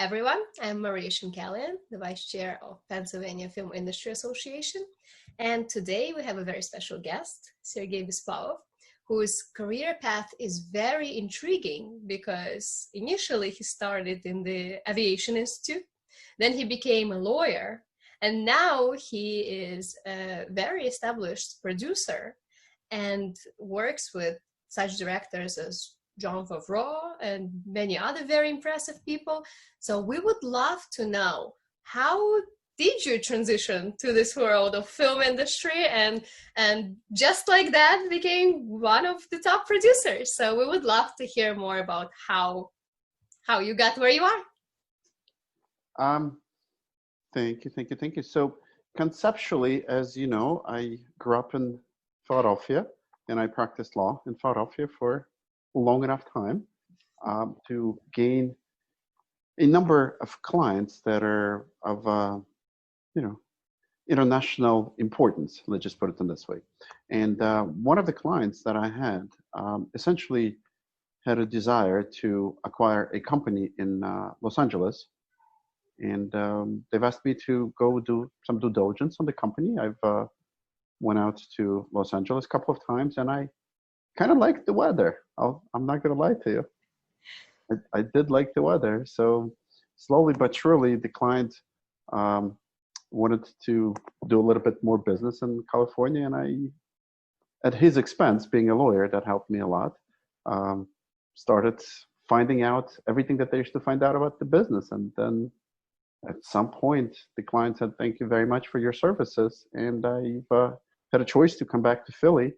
everyone, I'm Maria Shamkalian, the Vice Chair of Pennsylvania Film Industry Association. And today we have a very special guest, Sergei Bespalov, whose career path is very intriguing because initially he started in the Aviation Institute, then he became a lawyer, and now he is a very established producer and works with such directors as Jon Favreau and many other very impressive people. So we would love to know, how did you transition to this world of film industry and just like that became one of the top producers? So we would love to hear more about how you got where you are. Thank you. So conceptually, as you know, I grew up in Philadelphia and I practiced law in Philadelphia for long enough time to gain a number of clients that are of international importance. Let's just put it in this way. And one of the clients that I had essentially had a desire to acquire a company in Los Angeles, and they've asked me to go do some due diligence on the company. I've went out to Los Angeles a couple of times, and I kind of liked the weather. I'm not going to lie to you. I did like the weather. So slowly but surely, the client wanted to do a little bit more business in California. And I, at his expense, being a lawyer, that helped me a lot, started finding out everything that there is to find out about the business. And then at some point, the client said, "Thank you very much for your services." And I've had a choice to come back to Philly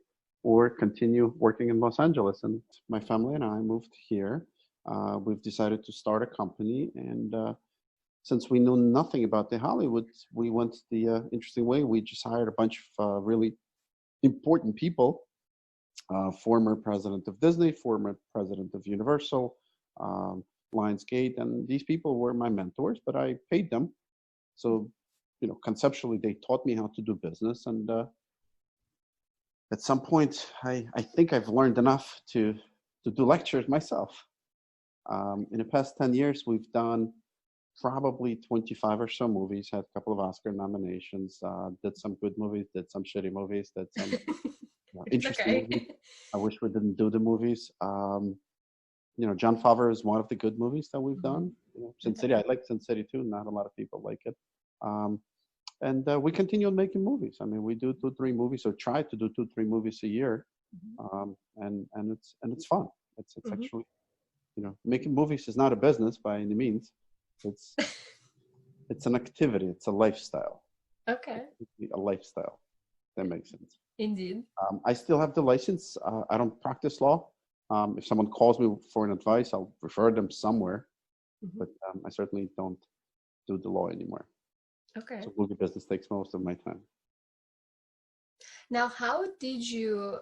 or continue working in Los Angeles. And my family and I moved here. We've decided to start a company. And since we knew nothing about the Hollywood, we went the interesting way. We just hired a bunch of really important people, former president of Disney, former president of Universal, Lionsgate, and these people were my mentors, but I paid them. So, conceptually, they taught me how to do business. And at some point, I think I've learned enough to do lectures myself. In the past 10 years, we've done probably 25 or so movies, had a couple of Oscar nominations, did some good movies, did some shitty movies, did some interesting movies. I wish we didn't do the movies. Jon Favreau is one of the good movies that we've done. Sin City, I like Sin City too. Not a lot of people like it. And we continue making movies. I mean, we do 2-3 movies, or try to do 2-3 movies a year, and it's fun. It's actually, making movies is not a business by any means. It's an activity. It's a lifestyle. Okay. A lifestyle. That makes sense. Indeed. I still have the license. I don't practice law. If someone calls me for an advice, I'll refer them somewhere. But I certainly don't do the law anymore. Okay. So movie business takes most of my time. Now, how did you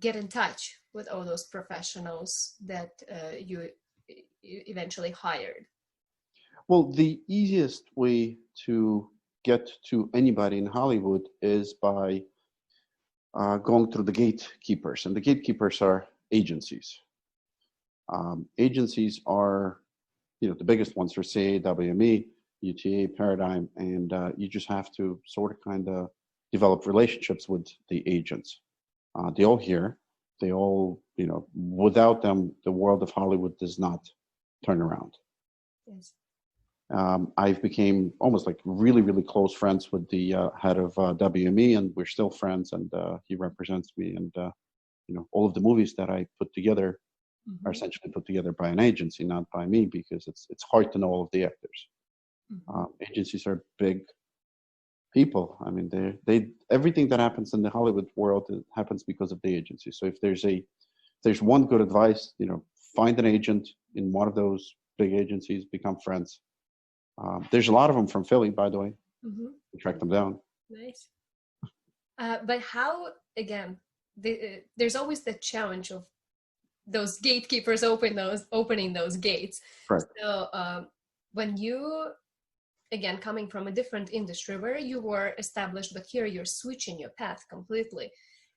get in touch with all those professionals that you eventually hired? Well, the easiest way to get to anybody in Hollywood is by going through the gatekeepers. And the gatekeepers are agencies. Agencies are, the biggest ones are CAA, WME, UTA, Paradigm, and you just have to sort of kind of develop relationships with the agents. They all hear, they all, without them, the world of Hollywood does not turn around. Yes. I've became almost like really, really close friends with the head of WME, and we're still friends, and he represents me. And, all of the movies that I put together are essentially put together by an agency, not by me, because it's hard to know all of the actors. Agencies are big people. I mean, they everything that happens in the Hollywood world happens because of the agency. So if there's one good advice, find an agent in one of those big agencies, become friends. There's a lot of them from Philly, by the way. Track them down. Nice. But how, again, there's always the challenge of those gatekeepers opening those gates. Right. So when you, again, coming from a different industry where you were established, but here you're switching your path completely,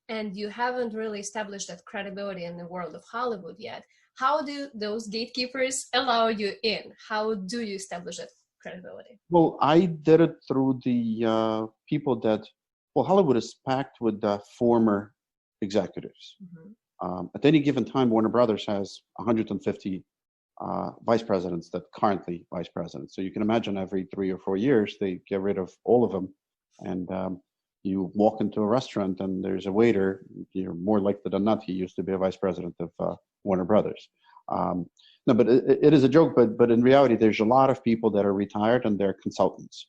and you haven't really established that credibility in the world of Hollywood yet, how do those gatekeepers allow you in? How do you establish that credibility? Well, I did it through the people that, well, Hollywood is packed with former executives. At any given time, Warner Brothers has 150 vice presidents that currently vice presidents. So you can imagine every 3 or 4 years, they get rid of all of them. And you walk into a restaurant and there's a waiter, you're more likely than not, he used to be a vice president of Warner Brothers. No, but it is a joke, but in reality, there's a lot of people that are retired and they're consultants.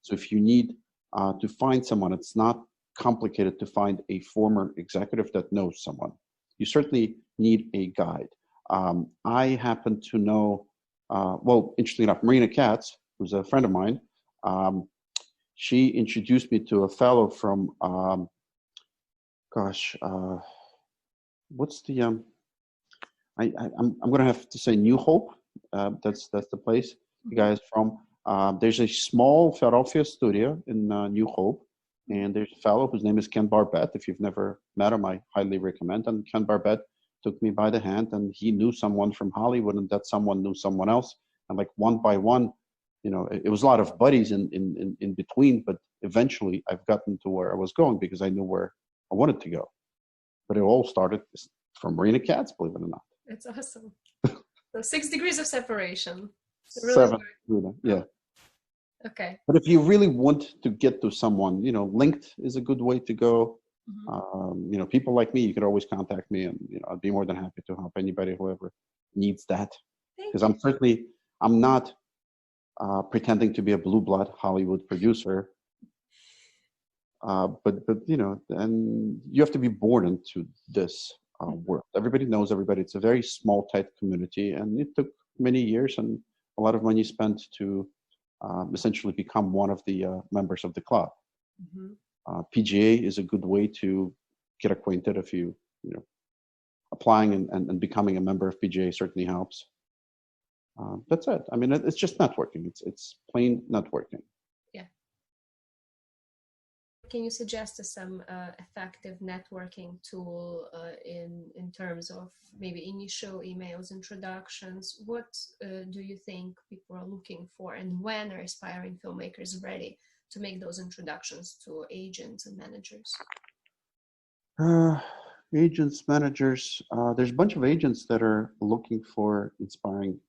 So if you need to find someone, it's not complicated to find a former executive that knows someone. You certainly need a guide. I happen to know, well, interestingly enough, Marina Katz, who's a friend of mine, she introduced me to a fellow from, what's the, I'm going to have to say New Hope. That's the place the guy is from. There's a small Philadelphia studio in New Hope, and there's a fellow whose name is Ken Barbette. If you've never met him, I highly recommend. And Ken Barbette took me by the hand, and he knew someone from Hollywood, and that someone knew someone else. And like one by one, you know, it was a lot of buddies in between, but eventually I've gotten to where I was going because I knew where I wanted to go. But it all started from Marina Katz, believe it or not. It's awesome. So 6 degrees of separation. Really 7, yeah. Okay. But if you really want to get to someone, you know, linked is a good way to go. You know, people like me, you can always contact me, and you know, I'd be more than happy to help anybody, whoever needs that. Because I'm not pretending to be a blue blood Hollywood producer. But you know, and you have to be born into this world. Everybody knows everybody. It's a very small, tight community, and it took many years and a lot of money spent to essentially become one of the members of the club. PGA is a good way to get acquainted. If you know, applying and becoming a member of PGA certainly helps. That's it. I mean, it's just networking. It's plain networking. Yeah. Can you suggest some effective networking tool in terms of maybe initial emails, introductions? What do you think people are looking for, and when are aspiring filmmakers ready to make those introductions to agents and managers? Agents, managers. There's a bunch of agents that are looking for inspiring,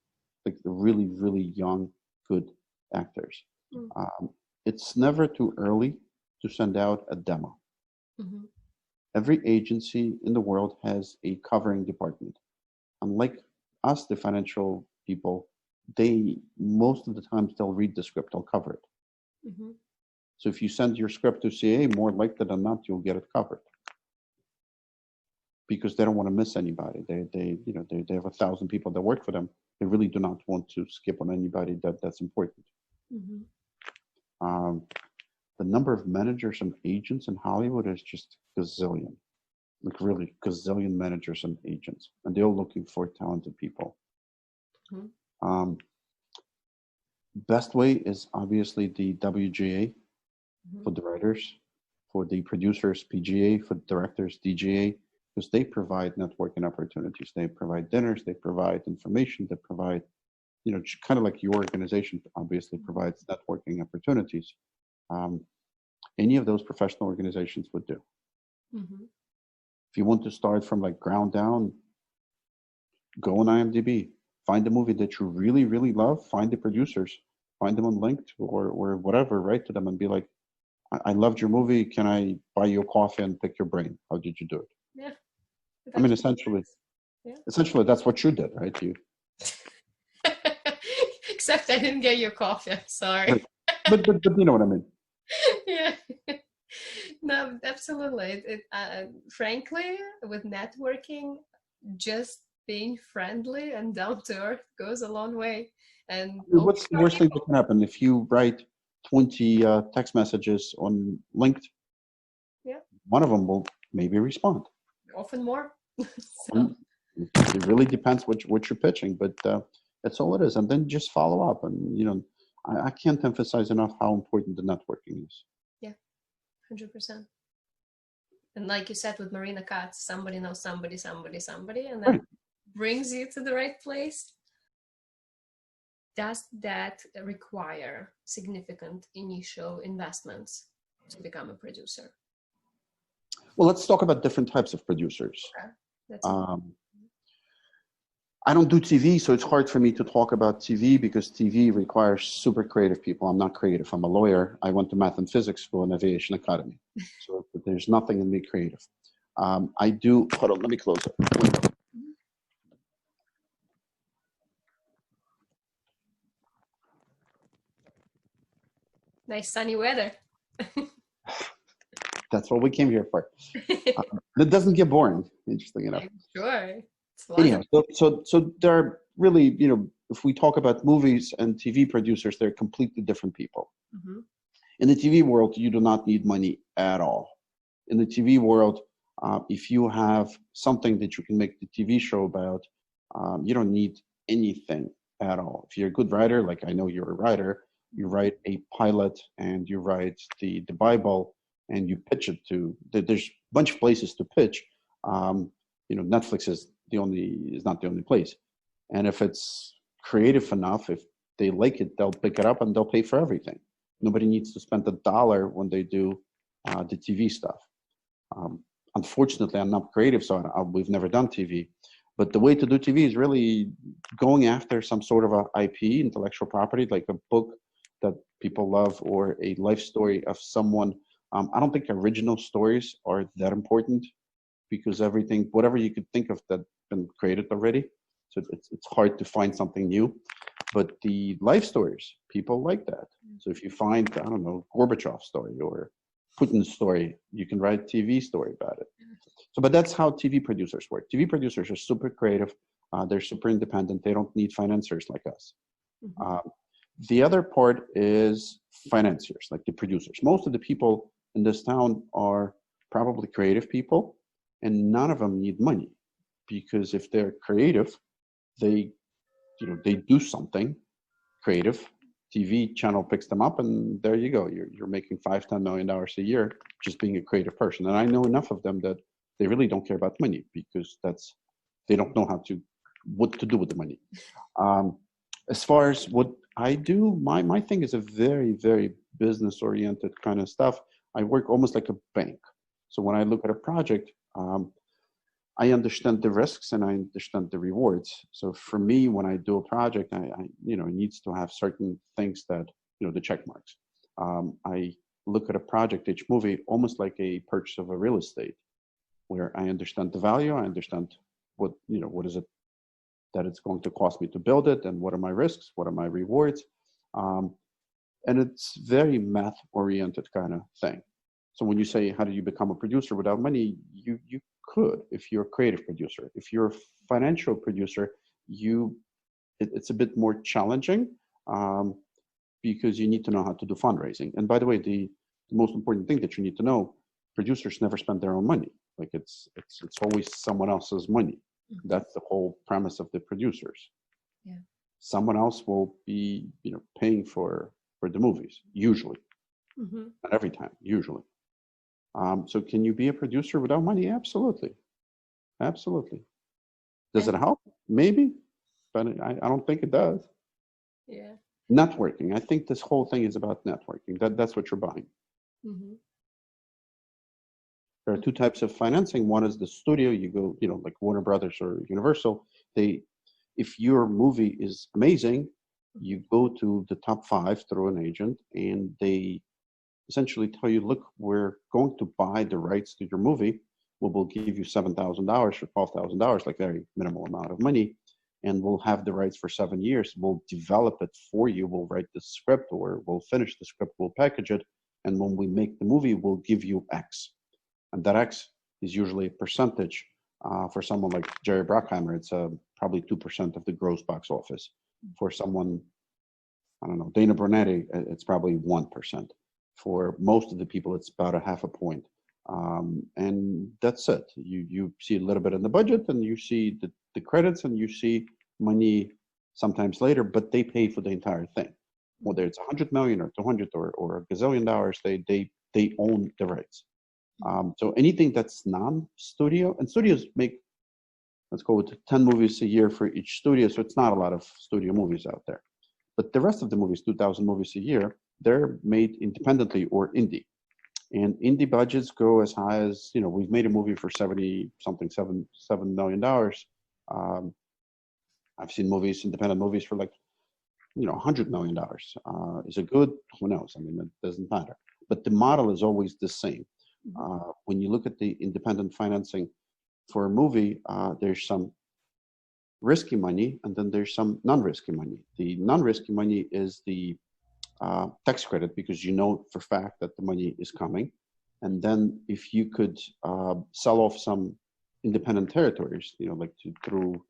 like the really, really young, good actors. It's never too early to send out a demo. Every agency in the world has a covering department. Unlike us, the financial people, most of the times they'll read the script, they'll cover it. So if you send your script to CA, more likely than not, you'll get it covered. Because they don't want to miss anybody. They have 1,000 people that work for them. They really do not want to skip on anybody that's important. The number of managers and agents in Hollywood is just gazillion, like really gazillion managers and agents, and they're all looking for talented people. Best way is obviously the WGA for the writers, for the producers, PGA, for directors, DGA, because they provide networking opportunities. They provide dinners, they provide information, they provide, you know, kind of like your organization obviously provides networking opportunities. Any of those professional organizations would do. If you want to start from like ground down, go on IMDb, find a movie that you really, really love, find the producers, find them on LinkedIn or whatever, write to them and be like, I loved your movie. Can I buy you a coffee and pick your brain? How did you do it? Yeah. I mean, essentially, that's what you did, right? You. Except I didn't get your coffee. I'm sorry. But you know what I mean. Yeah. No, absolutely. Frankly, with networking, just being friendly and down to earth goes a long way. And what's the worst thing that can happen if you write 20 text messages on LinkedIn? Yeah. One of them will maybe respond. Often more. So. It really depends what you're pitching, but that's all it is. And then just follow up. And you know, I can't emphasize enough how important the networking is. Yeah, 100%. And like you said with Marina Katz, somebody knows somebody, and then brings you to the right place. Does that require significant initial investments to become a producer? Well, let's talk about different types of producers. Okay. I don't do TV, so it's hard for me to talk about TV because TV requires super creative people. I'm not creative. I'm a lawyer. I went to math and physics school and aviation academy. So there's nothing in me creative. Hold on, let me close it. Nice sunny weather. That's what we came here for. It doesn't get boring, interesting enough. Sure. Anyhow, so there are really, if we talk about movies and TV producers, they're completely different people. Mm-hmm. In the TV world, you do not need money at all. In the TV world, if you have something that you can make the TV show about, you don't need anything at all. If you're a good writer, like I know you're a writer, you write a pilot and you write the Bible and you pitch it to, there's a bunch of places to pitch. Netflix is not the only place. And if it's creative enough, if they like it, they'll pick it up and they'll pay for everything. Nobody needs to spend $1 when they do the TV stuff. Unfortunately, I'm not creative, so we've never done TV. But the way to do TV is really going after some sort of a IP, intellectual property, like a book that people love or a life story of someone. I don't think original stories are that important because whatever you could think of that's been created already. So it's hard to find something new. But the life stories, people like that. So if you find, I don't know, Gorbachev's story or Putin's story, you can write a TV story about it. So, but that's how TV producers work. TV producers are super creative. They're super independent. They don't need financiers like us. Mm-hmm. The other part is financiers, like the producers. Most of the people in this town are probably creative people, and none of them need money because if they're creative, they do something creative. TV channel picks them up, and there you go. You're making $5-10 million a year just being a creative person. And I know enough of them that they really don't care about money because they don't know what to do with the money. As far as what I do, my thing is a very, very business-oriented kind of stuff. I work almost like a bank. So when I look at a project, I understand the risks and I understand the rewards. So for me, when I do a project, it needs to have certain things that, the check marks. I look at a project, each movie, almost like a purchase of a real estate, where I understand the value, I understand what is it that it's going to cost me to build it, and what are my risks, what are my rewards. And it's very math-oriented kind of thing. So when you say, how do you become a producer without money, you could if you're a creative producer. If you're a financial producer, it's a bit more challenging because you need to know how to do fundraising. And by the way, the most important thing that you need to know, producers never spend their own money. Like it's always someone else's money. Mm-hmm. That's the whole premise of the producers. Yeah. Someone else will be paying for the movies, usually. Mm-hmm. Not every time, usually. So can you be a producer without money? Absolutely. Absolutely. Does it help? Maybe, but I don't think it does. Yeah. Networking. I think this whole thing is about networking. That's what you're buying. Mm-hmm. There are two types of financing. One is the studio. You go, like Warner Brothers or Universal. If your movie is amazing, you go to the top 5 through an agent, and they essentially tell you, look, we're going to buy the rights to your movie. We'll give you $7,000 or $12,000, like very minimal amount of money, and we'll have the rights for 7 years. We'll develop it for you. We'll write the script, or we'll finish the script. We'll package it, and when we make the movie, we'll give you X, and that X is usually a percentage. For someone like Jerry Bruckheimer, it's probably 2% of the gross box office. For someone, I don't know, Dana Brunetti, it's probably 1%. For most of the people, it's about a half a point. And that's it. You see a little bit in the budget, and you see the credits, and you see money sometimes later, but they pay for the entire thing. Whether it's 100 million or 200 or a gazillion dollars, they own the rights. So anything that's non-studio, and studios make let's go with 10 movies a year for each studio. So it's not a lot of studio movies out there. But the rest of the movies, 2,000 movies a year, they're made independently or indie. And indie budgets go as high as, we've made a movie for $7 million. I've seen independent movies for like, $100 million. Is it good? Who knows? I mean, it doesn't matter. But the model is always the same. When you look at the independent financing for a movie, there's some risky money, and then there's some non-risky money. The non-risky money is the tax credit, because you know for fact that the money is coming. And then if you could sell off some independent territories, through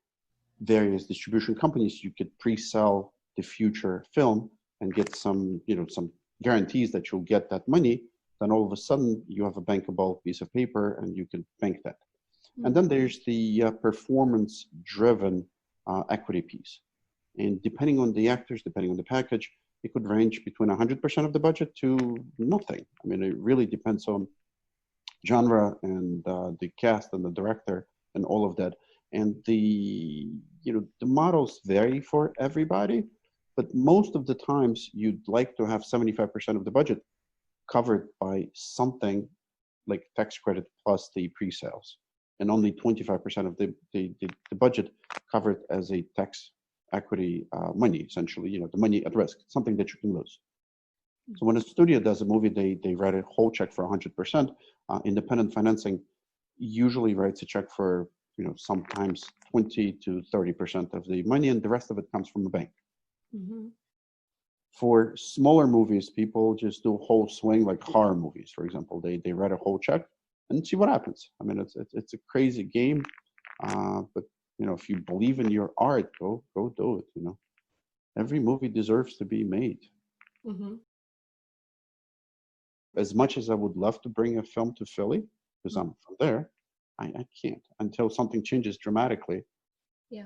various distribution companies, you could pre-sell the future film and get some guarantees that you'll get that money. Then all of a sudden you have a bankable piece of paper and you can bank that. And then there's the performance-driven equity piece. And depending on the actors, depending on the package, it could range between 100% of the budget to nothing. I mean, it really depends on genre and the cast and the director and all of that. And the models vary for everybody, but most of the times you'd like to have 75% of the budget covered by something like tax credit plus the pre-sales, and only 25% of the budget covered as a tax equity money, essentially, the money at risk, something that you can lose. So when a studio does a movie, they write a whole check for 100%. Independent financing usually writes a check for, sometimes 20 to 30% of the money, and the rest of it comes from the bank. For smaller movies, people just do a whole swing, like horror movies, for example. They write a whole check and see what happens. I mean, it's a crazy game, but if you believe in your art, go do it. Every movie deserves to be made. As much as I would love to bring a film to Philly, because I'm from there, I can't until something changes dramatically. Yeah.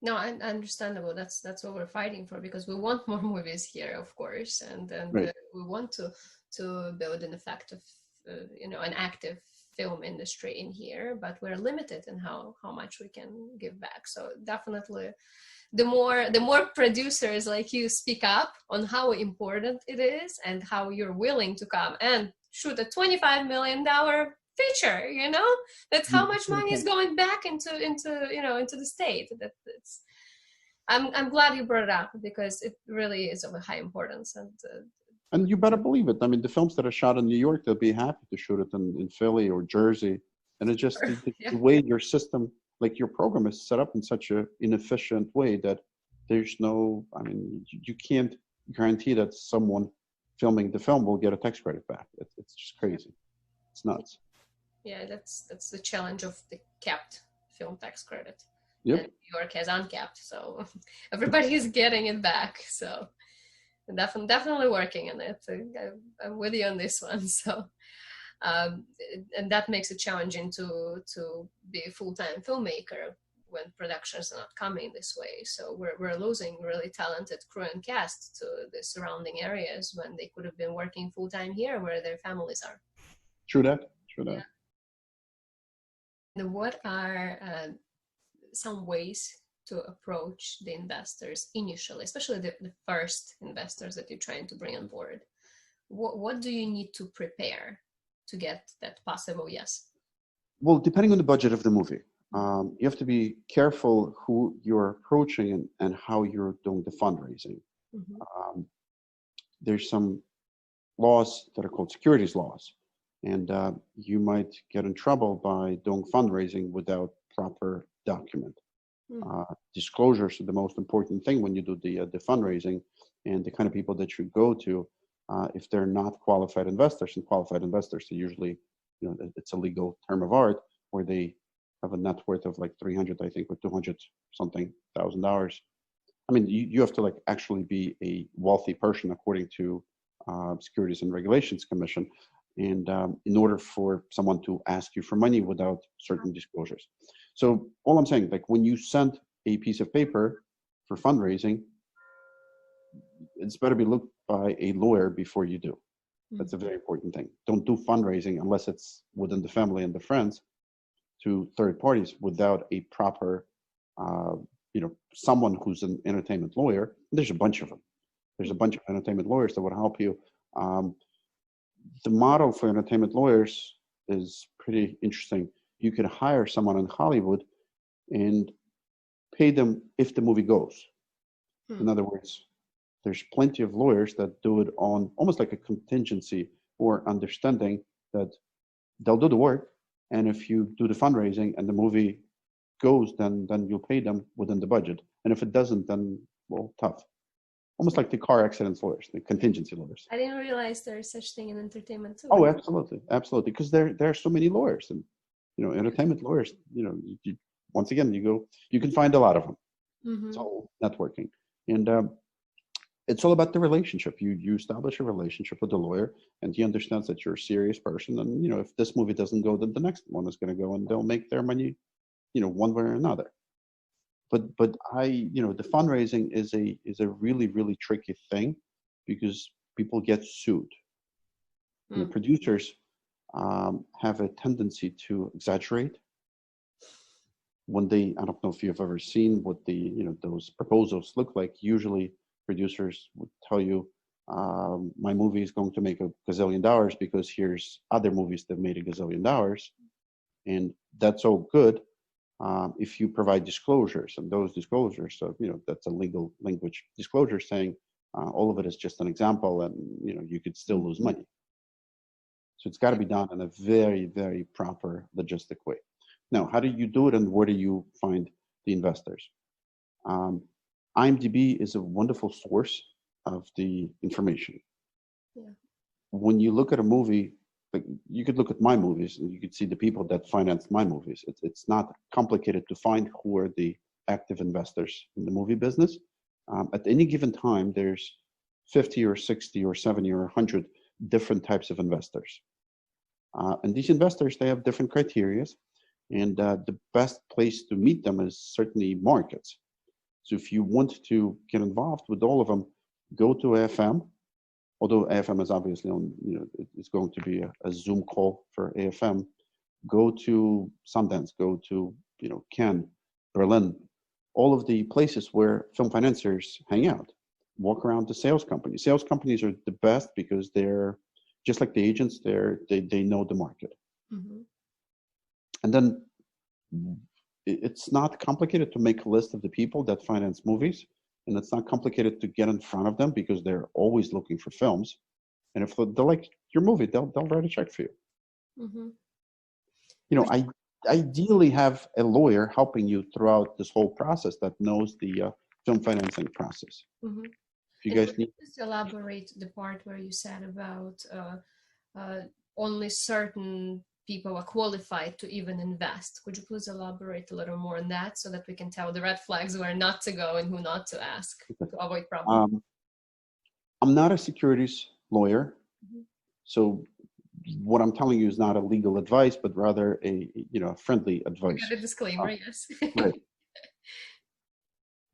No, understandable. That's what we're fighting for, because we want more movies here, of course, and Right. we want to build an effective, an active film industry in here, but we're limited in how much we can give back. So definitely, the more producers like you speak up on how important it is and how you're willing to come and shoot a $25 million feature, that's how much money is going back into the state. I'm glad you brought it up, because it really is of a high importance. And you better believe it. I mean, the films that are shot in New York, they'll be happy to shoot it in Philly or Jersey. And it's just the way your system, like your program, is set up in such an inefficient way that there's you can't guarantee that someone filming the film will get a tax credit back. It's just crazy. It's nuts. Yeah, that's the challenge of the capped film tax credit. Yep. And New York has uncapped, so everybody is getting it back. So definitely working on it. I'm with you on this one. So, and that makes it challenging to be a full-time filmmaker when productions are not coming this way. So we're losing really talented crew and cast to the surrounding areas when they could have been working full-time here where their families are. True that. Yeah. And what are some ways to approach the investors initially, especially the first investors that you're trying to bring on board? What do you need to prepare to get that possible yes? Well, depending on the budget of the movie, you have to be careful who you're approaching and how you're doing the fundraising. There's some laws that are called securities laws, and you might get in trouble by doing fundraising without proper document. Disclosures are the most important thing when you do the fundraising, and the kind of people that you go to, if they're not qualified investors, and qualified investors are usually, it's a legal term of art, where they have a net worth of like 300, I think, or 200 something $1,000. I mean, you have to like actually be a wealthy person according to Securities and Regulations Commission, and in order for someone to ask you for money without certain disclosures. So all I'm saying, like when you send a piece of paper for fundraising, it's better be looked by a lawyer before you do. That's a very important thing. Don't do fundraising unless it's within the family and the friends. to third parties without a proper, someone who's an entertainment lawyer. There's a bunch of them. There's a bunch of entertainment lawyers that would help you. The model for entertainment lawyers is pretty interesting. You could hire someone in Hollywood and pay them if the movie goes. In other words, there's plenty of lawyers that do it on almost like a contingency or understanding that they'll do the work, and if you do the fundraising and the movie goes, then you'll pay them within the budget. And if it doesn't, then, well, tough. Almost like the car accidents lawyers, the contingency lawyers. I didn't realize there's such thing in entertainment too. Oh, absolutely, absolutely. Because there are so many lawyers, and entertainment lawyers. Once again, you can find a lot of them. Mm-hmm. It's all networking, and it's all about the relationship. You establish a relationship with the lawyer, and he understands that you're a serious person. And if this movie doesn't go, then the next one is going to go, and they'll make their money, one way or another. But the fundraising is a really, really tricky thing because people get sued. The producers have a tendency to exaggerate when I don't know if you've ever seen what those proposals look like. Usually producers would tell you, my movie is going to make $1 gazillion because here's other movies that made $1 gazillion. And that's all good if you provide disclosures, and those disclosures, so that's a legal language disclosure saying all of it is just an example, and you could still lose money. So it's got to be done in a very, very proper logistic way. Now, how do you do it, and where do you find the investors? IMDb is a wonderful source of the information. Yeah. When you look at a movie, like you could look at my movies and you could see the people that financed my movies. It's not complicated to find who are the active investors in the movie business. At any given time, there's 50 or 60 or 70 or 100 different types of investors. And these investors, they have different criteria. And the best place to meet them is certainly markets. So if you want to get involved with all of them, go to AFM. Although AFM is obviously on, it's going to be a Zoom call for AFM. Go to Sundance, go to, Cannes, Berlin, all of the places where film financiers hang out. Walk around the sales companies. Sales companies are the best because they're just like the agents. They know the market. Mm-hmm. And then it's not complicated to make a list of the people that finance movies. And it's not complicated to get in front of them because they're always looking for films. And if they like your movie, they'll write a check for you. Mm-hmm. I ideally have a lawyer helping you throughout this whole process that knows the film financing process. Mm-hmm. If you guys need to elaborate the part where you said about only certain people are qualified to even invest. Could you please elaborate a little more on that so that we can tell the red flags where not to go and who not to ask to avoid problems? I'm not a securities lawyer, so what I'm telling you is not a legal advice, but rather a friendly advice. We got a disclaimer, yes. Right.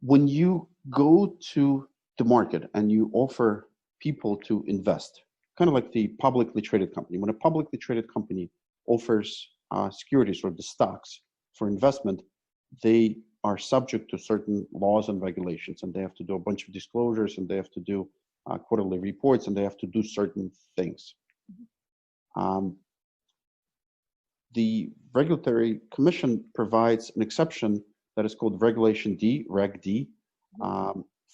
When you go to the market and you offer people to invest, kind of like the publicly traded company. When a publicly traded company offers securities or the stocks for investment, they are subject to certain laws and regulations, and they have to do a bunch of disclosures, and they have to do quarterly reports, and they have to do certain things. The Regulatory Commission provides an exception that is called Regulation D, Reg D,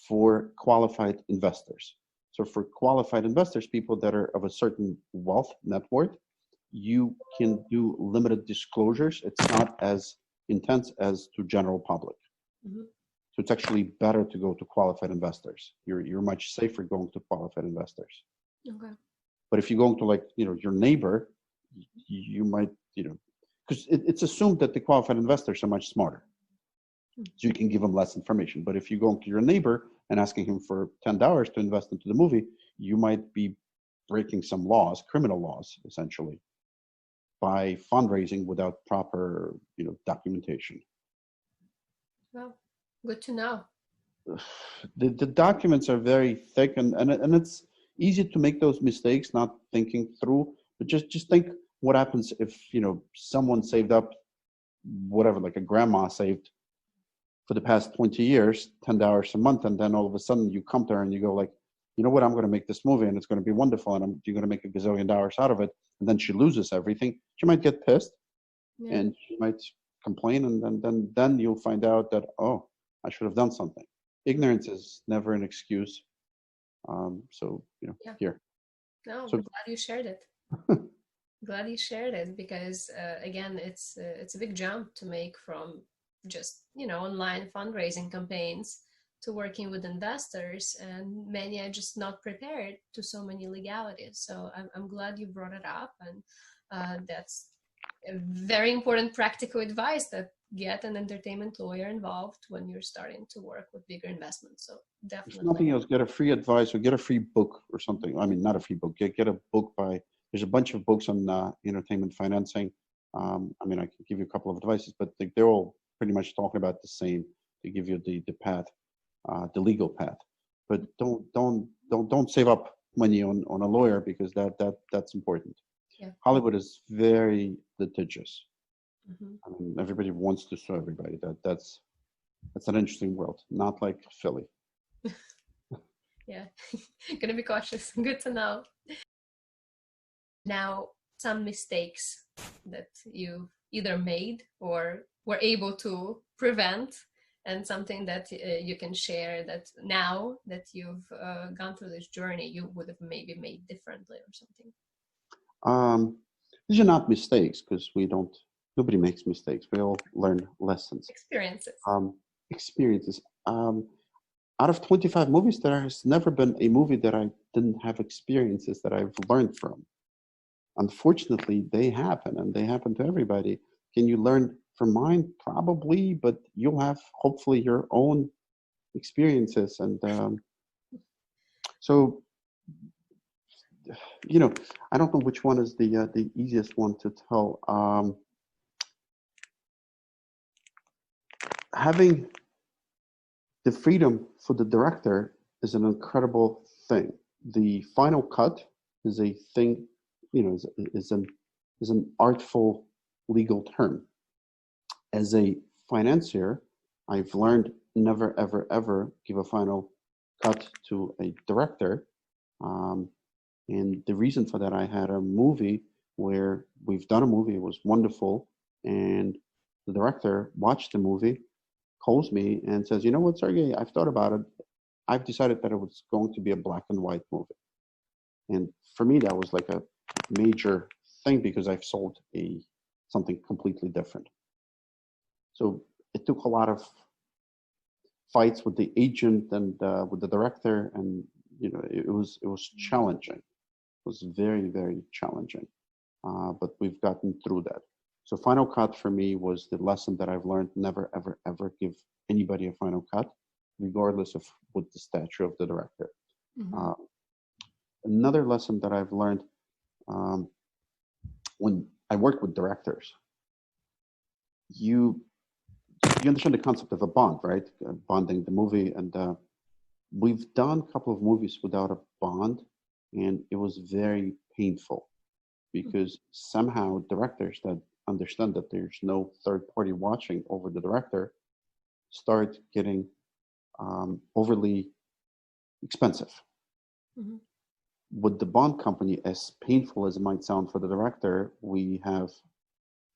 for qualified investors. So for qualified investors, people that are of a certain wealth net worth, you can do limited disclosures. It's not as intense as to general public. Mm-hmm. So it's actually better to go to qualified investors. You're much safer going to qualified investors. Okay. But if you're going to your neighbor, you might, because it's assumed that the qualified investors are much smarter. Mm-hmm. So you can give them less information. But if you're going to your neighbor and asking him for $10 to invest into the movie, you might be breaking some laws, criminal laws, essentially, by fundraising without proper, documentation. Well, good to know. The documents are very thick, and it's easy to make those mistakes, not thinking through. But just think what happens if someone saved up whatever, like a grandma saved for the past 20 years, $10 a month, and then all of a sudden you come to her and you go like, you know what, I'm going to make this movie and it's going to be wonderful and you're going to make $1 gazillion out of it, and then she loses everything. She might get pissed, and she might complain, and then you'll find out that, oh, I should have done something. Ignorance is never an excuse. So here. No, So, I'm glad you shared it. Glad you shared it, because again, it's a big jump to make from just online fundraising campaigns to working with investors, and many are just not prepared to so many legalities. So I'm glad you brought it up, and that's a very important practical advice, that get an entertainment lawyer involved when you're starting to work with bigger investments. So definitely. If nothing else, get a free advice or get a free book or something. I mean, not a free book. Get a book by. There's a bunch of books on entertainment financing. I mean, I can give you a couple of advices, but they're all pretty much talking about the same. They give you the path, the legal path. But don't save up money on a lawyer, because that's important. Yeah. Hollywood is very litigious. Mm-hmm. I mean, everybody wants to sue everybody. That's an interesting world. Not like Philly. Yeah, gonna be cautious. Good to know. Now, some mistakes that you either made or were able to prevent, and something that you can share that now that you've gone through this journey, you would have maybe made differently or something. These are not mistakes, because nobody makes mistakes. We all learn lessons. Experiences. Experiences. Out of 25 movies, there has never been a movie that I didn't have experiences that I've learned from. Unfortunately, they happen, and they happen to everybody. Can you learn from mine? Probably, but you'll have hopefully your own experiences. And so, I don't know which one is the easiest one to tell. Having the freedom for the director is an incredible thing. The final cut is a thing, is an artful legal term. As a financier, I've learned never, ever, ever give a final cut to a director. And the reason for that, I had a movie where we've done a movie, it was wonderful, and the director watched the movie, calls me and says, you know what, Sergei, I've thought about it. I've decided that it was going to be a black and white movie. And for me, that was like a major thing, because I've sold something completely different. So it took a lot of fights with the agent and with the director, and it was challenging. It was very, very challenging, but we've gotten through that. So final cut for me was the lesson that I've learned: never, ever, ever give anybody a final cut, regardless of what the stature of the director. Mm-hmm. Another lesson that I've learned when I work with directors, you understand the concept of a bond, right? Bonding the movie. And we've done a couple of movies without a bond, and it was very painful, because somehow directors that understand that there's no third party watching over the director start getting overly expensive. Mm-hmm. With the bond company, as painful as it might sound for the director, we have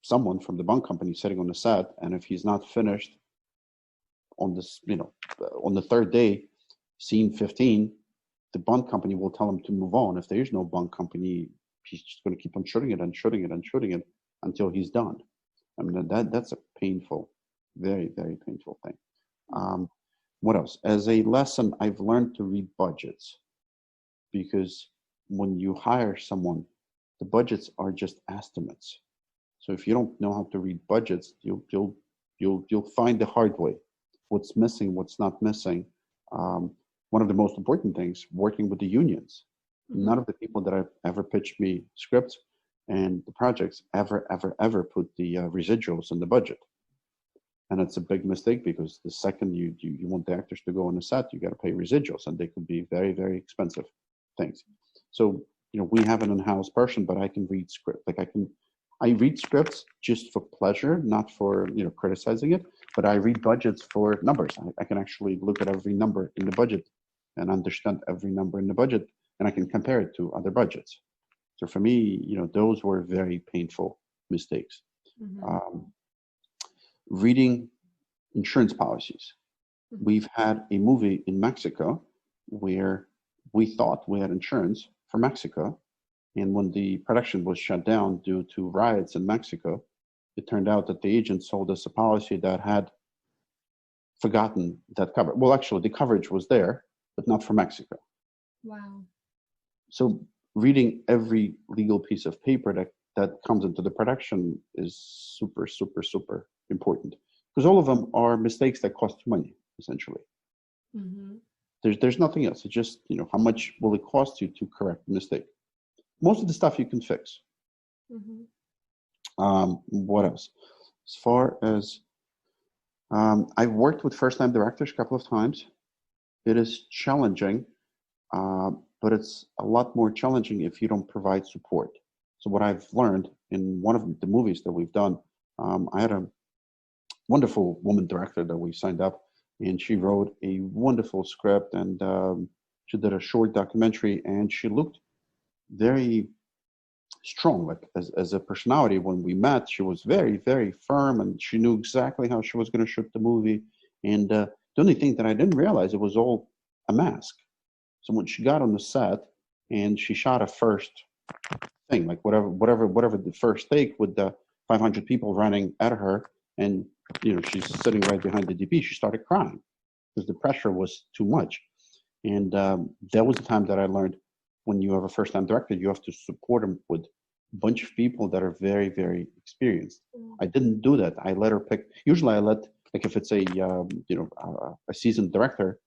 someone from the bond company sitting on the set, and if he's not finished on this, on the third day, scene 15, the bond company will tell him to move on. If there's no bond company, he's just going to keep on shooting it and shooting it and shooting it until he's done. I mean, that's a painful, very, very painful thing. What else? As a lesson, I've learned to read budgets, because when you hire someone, the budgets are just estimates. So if you don't know how to read budgets, you'll find the hard way what's missing, what's not missing. One of the most important things, working with the unions. Mm-hmm. None of the people that have ever pitched me scripts and the projects ever put the residuals in the budget. And it's a big mistake, because the second you want the actors to go on the set, you got to pay residuals, and they could be very, very expensive things. So, we have an in-house person, but I can read script. Like I read scripts just for pleasure, not for criticizing it. But I read budgets for numbers. I can actually look at every number in the budget and understand every number in the budget, and I can compare it to other budgets. So for me, those were very painful mistakes. Mm-hmm. Reading insurance policies. Mm-hmm. We've had a movie in Mexico where we thought we had insurance for Mexico, and when the production was shut down due to riots in Mexico, it turned out that the agent sold us a policy that had forgotten that cover. Well, actually, the coverage was there, but not for Mexico. Wow. So reading every legal piece of paper that comes into the production is super, super, super important, because all of them are mistakes that cost money, essentially. Mm-hmm. There's nothing else. It's just, how much will it cost you to correct the mistake? Most of the stuff you can fix. Mm-hmm. What else? As far as I've worked with first-time directors a couple of times. It is challenging, but it's a lot more challenging if you don't provide support. So what I've learned in one of the movies that we've done, I had a wonderful woman director that we signed up, and she wrote a wonderful script, and she did a short documentary, and she looked very strong, like as a personality. When we met, she was very, very firm, and she knew exactly how she was going to shoot the movie. And the only thing that I didn't realize, it was all a mask. So when she got on the set and she shot a first thing, like whatever the first take with the 500 people running at her, and she's sitting right behind the DP, she started crying because the pressure was too much. And that was the time that I learned, when you have a first-time director, you have to support them with a bunch of people that are very, very experienced. I didn't do that. I let her pick. Usually I let, like if it's a seasoned director,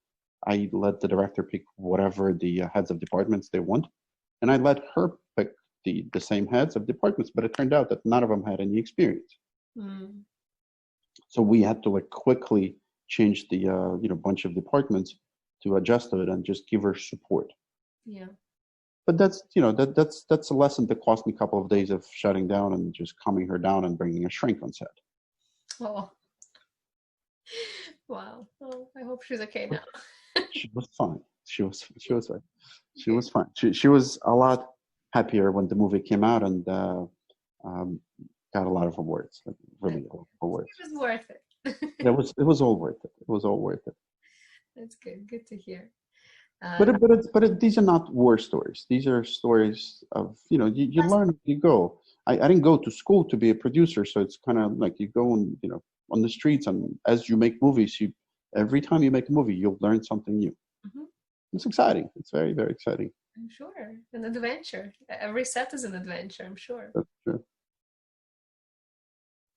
I let the director pick whatever the heads of departments they want. And I let her pick the same heads of departments, but it turned out that none of them had any experience. Mm. So we had to quickly change the bunch of departments to adjust to it and just give her support. Yeah. But that's that's a lesson that cost me a couple of days of shutting down and just calming her down and bringing a shrink on set. Oh. Wow. Oh, I hope she's okay now. She was fine. She was fine. She was fine. She was a lot happier when the movie came out, and got a lot of awards. Like really a lot of awards. It was worth it. It was all worth it. It was all worth it. That's good. Good to hear. But these are not war stories. These are stories of, you learn as you go. I didn't go to school to be a producer, so it's kind of like you go on, on the streets, and as you make movies, every time you make a movie, you'll learn something new. Mm-hmm. It's exciting. It's very, very exciting. I'm sure. An adventure. Every set is an adventure, I'm sure. That's true.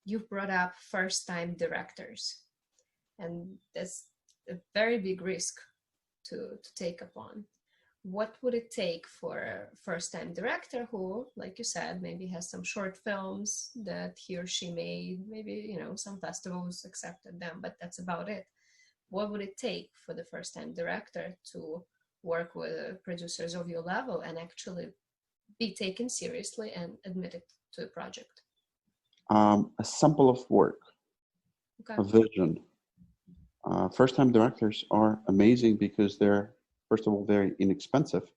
You've brought up first-time directors, and that's a very big risk to take upon. What would it take for a first-time director who, like you said, maybe has some short films that he or she made, maybe, some festivals accepted them, but that's about it. What would it take for the first-time director to work with producers of your level and actually be taken seriously and admitted to a project? A sample of work, okay. A vision. First-time directors are amazing because they're, first of all, very inexpensive.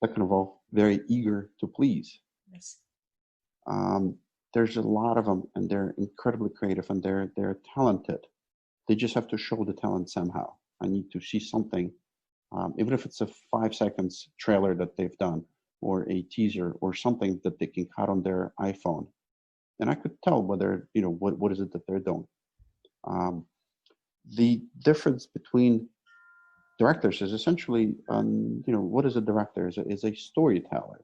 Second of all, very eager to please. Yes. There's a lot of them, and they're incredibly creative, and they're talented. They just have to show the talent somehow. I need to see something, even if it's a 5 seconds trailer that they've done, or a teaser, or something that they can cut on their iPhone, and I could tell whether what is it that they're doing. The difference between directors is essentially, what is a director? Is a storyteller.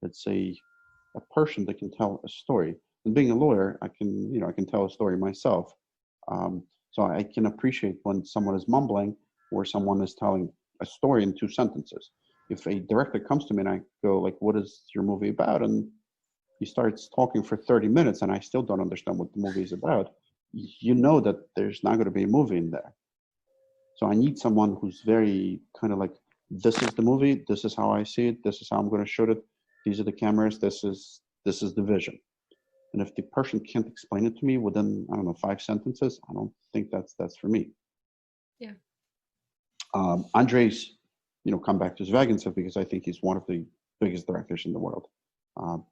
It's a person that can tell a story. And being a lawyer, I can tell a story myself. So I can appreciate when someone is mumbling or someone is telling a story in 2 sentences. If a director comes to me and I go like, "What is your movie about?" and he starts talking for 30 minutes and I still don't understand what the movie is about, that there's not going to be a movie in there. So I need someone who's very kind of like, this is the movie, this is how I see it, this is how I'm going to shoot it, these are the cameras, this is the vision. And if the person can't explain it to me within, I don't know, 5 sentences, I don't think that's for me. Yeah. Andres, come back to Zvaigintsev because I think he's one of the biggest directors in the world.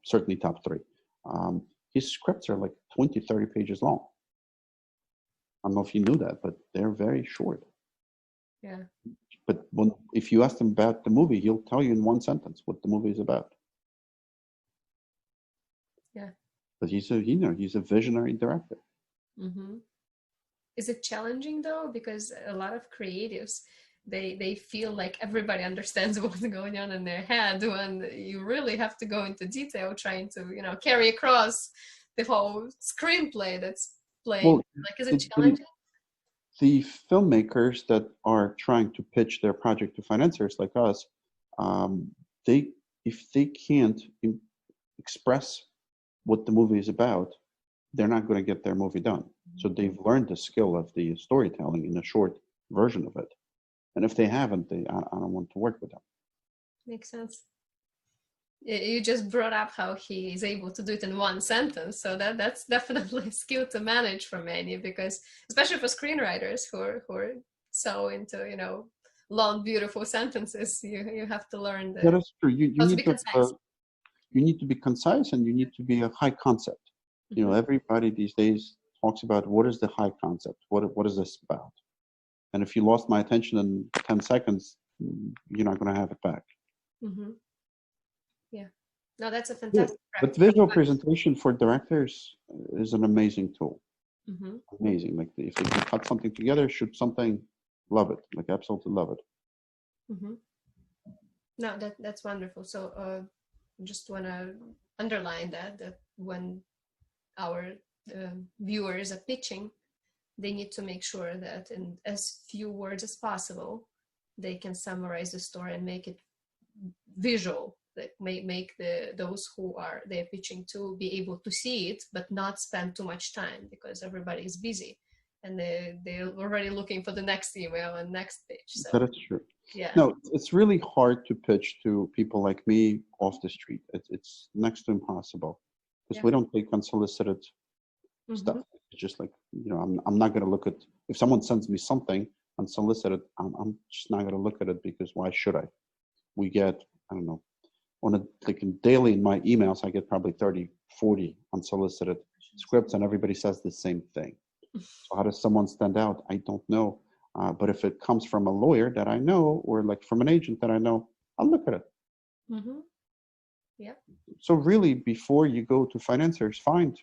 Certainly top 3. His scripts are like 20, 30 pages long. I don't know if you knew that, but they're very short. Yeah. But if you ask him about the movie, he'll tell you in 1 sentence what the movie is about. Yeah. But he's a visionary director. Mm-hmm. Is it challenging though? Because a lot of creatives, they feel like everybody understands what's going on in their head when you really have to go into detail trying to, carry across the whole screenplay that's playing. Well, like, is it challenging? The filmmakers that are trying to pitch their project to financiers like us, if they can't express what the movie is about, they're not going to get their movie done. So they've learned the skill of the storytelling in a short version of it. And if they haven't, I don't want to work with them. Makes sense. You just brought up how he is able to do it in 1 sentence. So that's definitely a skill to manage for many, because especially for screenwriters who are so into, long, beautiful sentences, you have to learn that. That is true. You need to be concise, and you need to be a high concept. Mm-hmm. Everybody these days talks about what is the high concept? What is this about? And if you lost my attention in 10 seconds, you're not going to have it back. Mm-hmm. Yeah. No, that's a fantastic But visual presentation for directors is an amazing tool. Mm-hmm. Amazing. Like if they can cut something together, shoot something, love it. Like absolutely love it. Mm-hmm. No, that's wonderful. So just want to underline that when our viewers are pitching, they need to make sure that in as few words as possible, they can summarize the story and make it visual. That make those who they're pitching to be able to see it, but not spend too much time, because everybody is busy and they're already looking for the next email and next page. So that is true. Yeah. No, it's really hard to pitch to people like me off the street. It's next to impossible because we don't take unsolicited stuff. It's just like, I'm not going to look at, if someone sends me something unsolicited, I'm just not going to look at it, because why should I? We get, I don't know, daily in my emails, I get probably 30, 40 unsolicited scripts, and everybody says the same thing. So how does someone stand out? I don't know. But if it comes from a lawyer that I know, or like from an agent that I know, I'll look at it. Mm-hmm. Yeah. So really, before you go to financiers, find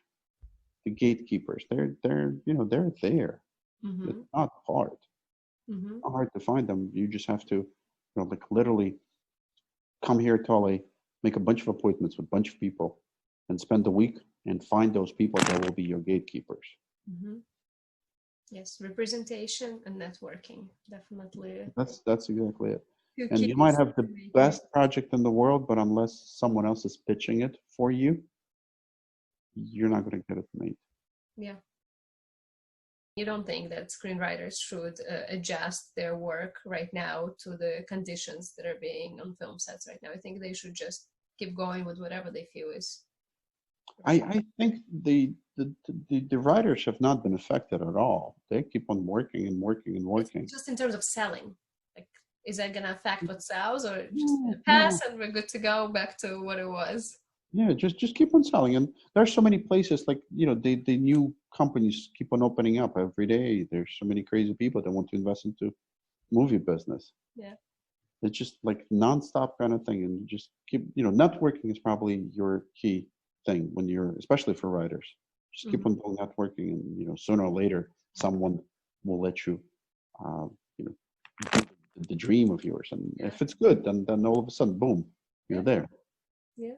the gatekeepers. They're there. Mm-hmm. It's not hard. Mm-hmm. Not hard to find them. You just have to, literally come here to LA, make a bunch of appointments with a bunch of people, and spend a week and find those people that will be your gatekeepers. Mm-hmm. Yes, representation and networking, definitely. That's exactly it. And you might have the best project in the world, but unless someone else is pitching it for you, you're not going to get it made. Yeah. You don't think that screenwriters should adjust their work right now to the conditions that are being on film sets right now? I think they should just keep going with whatever they feel is. I think the writers have not been affected at all. They keep on working and working and working. It's just in terms of selling, like, is that going to affect what sells, or just pass and we're good to go back to what it was? Yeah, just keep on selling. And there's so many places, like, the new companies keep on opening up every day. There's so many crazy people that want to invest into movie business. Yeah. It's just like nonstop kind of thing. And you just keep, networking is probably your key thing when you're, especially for writers. Just keep on doing networking, and, sooner or later, someone will let you, the dream of yours. And if it's good, then all of a sudden, boom, you're there. Yeah.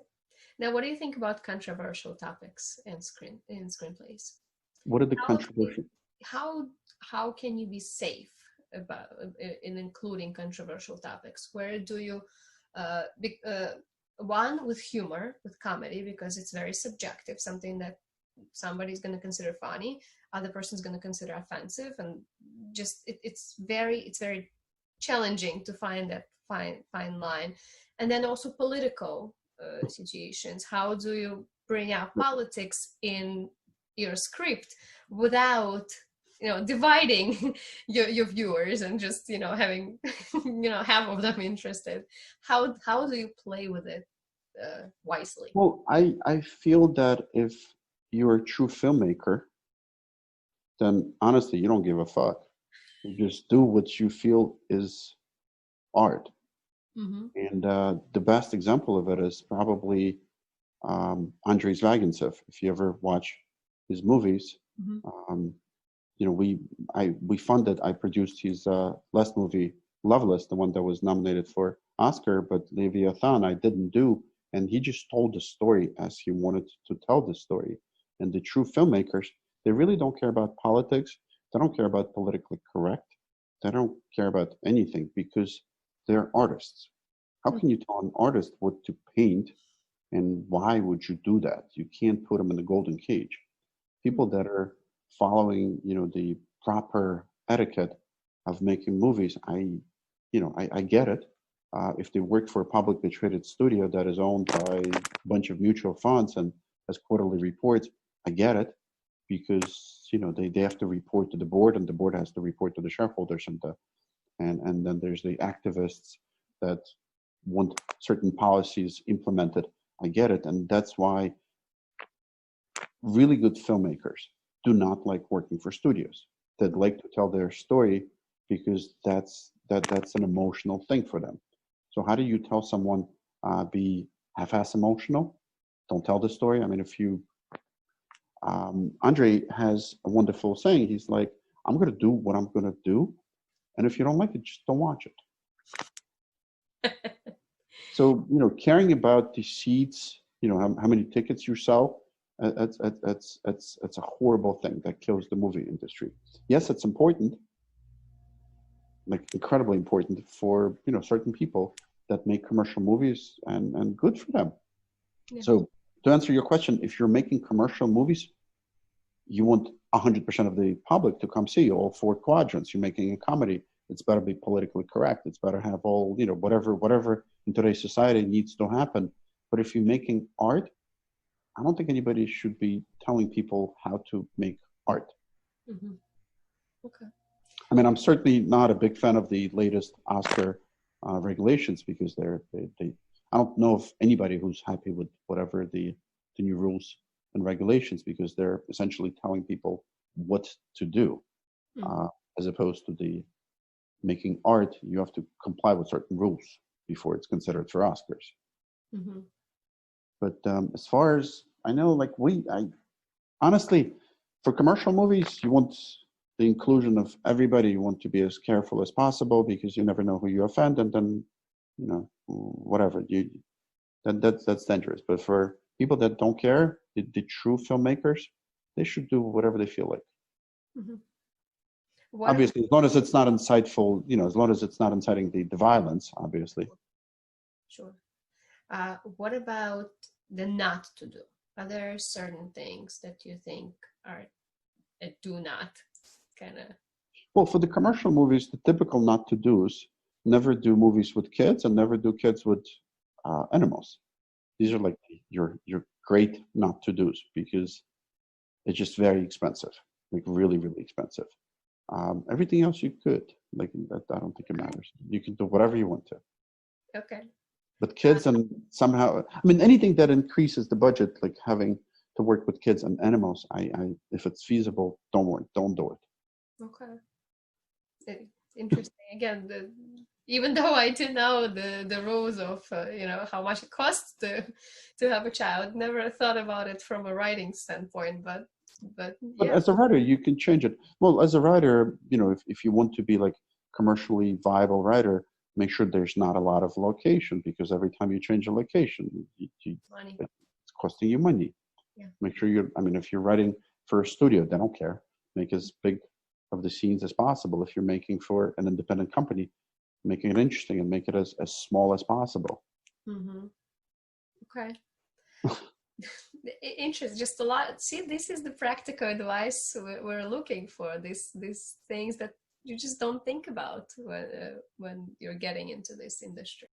Now, what do you think about controversial topics in screenplays? What are the controversial? How can you be safe about in including controversial topics? Where do you one, with humor, with comedy, because it's very subjective, something that somebody's going to consider funny, other person's going to consider offensive, and just it's very challenging to find that fine line. And then also political situations. How do you bring out politics in your script without dividing your viewers and just having half of them interested? How do you play with it wisely? Well, I feel that if you're a true filmmaker, then honestly, you don't give a fuck. You just do what you feel is art. Mm-hmm. And the best example of it is probably Andrei Zvagintsev. If you ever watch his movies, Mm-hmm. I produced his last movie, Loveless, the one that was nominated for Oscar, but Leviathan I didn't do, and he just told the story as he wanted to tell the story. And the true filmmakers, they really don't care about politics. They don't care about politically correct. They don't care about anything because they're artists. How can you tell an artist what to paint, and why would you do that? You can't put them in the golden cage. People that are following, the proper etiquette of making movies, I get it. If they work for a publicly traded studio that is owned by a bunch of mutual funds and has quarterly reports, I get it, because they have to report to the board, and the board has to report to the shareholders, and then there's the activists that want certain policies implemented. I get it, and that's why really good filmmakers do not like working for studios. They'd like to tell their story because that's an emotional thing for them. So how do you tell someone be half-ass emotional? Don't tell the story. I mean, if you Andre has a wonderful saying. He's like, I'm going to do what I'm going to do, and if you don't like it, just don't watch it. So caring about the seats, how many tickets you sell, that's a horrible thing that kills the movie industry. Yes, it's important, like incredibly important for certain people that make commercial movies, and good for them. Yeah. So to answer your question, if you're making commercial movies, you want 100% of the public to come see you, all four quadrants. You're making a comedy. It's better be politically correct. It's better have all, whatever in today's society needs to happen. But if you're making art, I don't think anybody should be telling people how to make art. Mm-hmm. Okay. I mean, I'm certainly not a big fan of the latest Oscar regulations, because they I don't know of anybody who's happy with whatever the new rules and regulations, because they're essentially telling people what to do, as opposed to the making art. You have to comply with certain rules before it's considered for Oscars. Mm-hmm. But as far as I know, honestly, for commercial movies, you want the inclusion of everybody. You want to be as careful as possible, because you never know who you offend, and then whatever that's dangerous. But for people that don't care, the true filmmakers, they should do whatever they feel like. Mm-hmm. Obviously, as long as it's not insightful, as long as it's not inciting the violence, obviously. Sure. What about the not to do? Are there certain things that you think are a do not kind of? Well, for the commercial movies, the typical not to do's: never do movies with kids, and never do kids with animals. These are like your great not to do's, because it's just very expensive, like really, really expensive. Everything else you could, like, I don't think it matters. You can do whatever you want to. Okay. But kids, and somehow, I mean, anything that increases the budget, like having to work with kids and animals, if it's feasible, don't do it. Okay. Interesting. Again, even though I do know the rules of how much it costs to have a child, never thought about it from a writing standpoint, but yeah. As a writer, you can change it. Well, as a writer, if you want to be like commercially viable writer, make sure there's not a lot of location, because every time you change a location, it's costing you money. Yeah. Make sure if you're writing for a studio, they don't care. Make as big of the scenes as possible. If you're making for an independent company, making it interesting, and make it as small as possible. Mm-hmm. Okay. Interesting. Just a lot. See, this is the practical advice we're looking for. These things that you just don't think about when you're getting into this industry.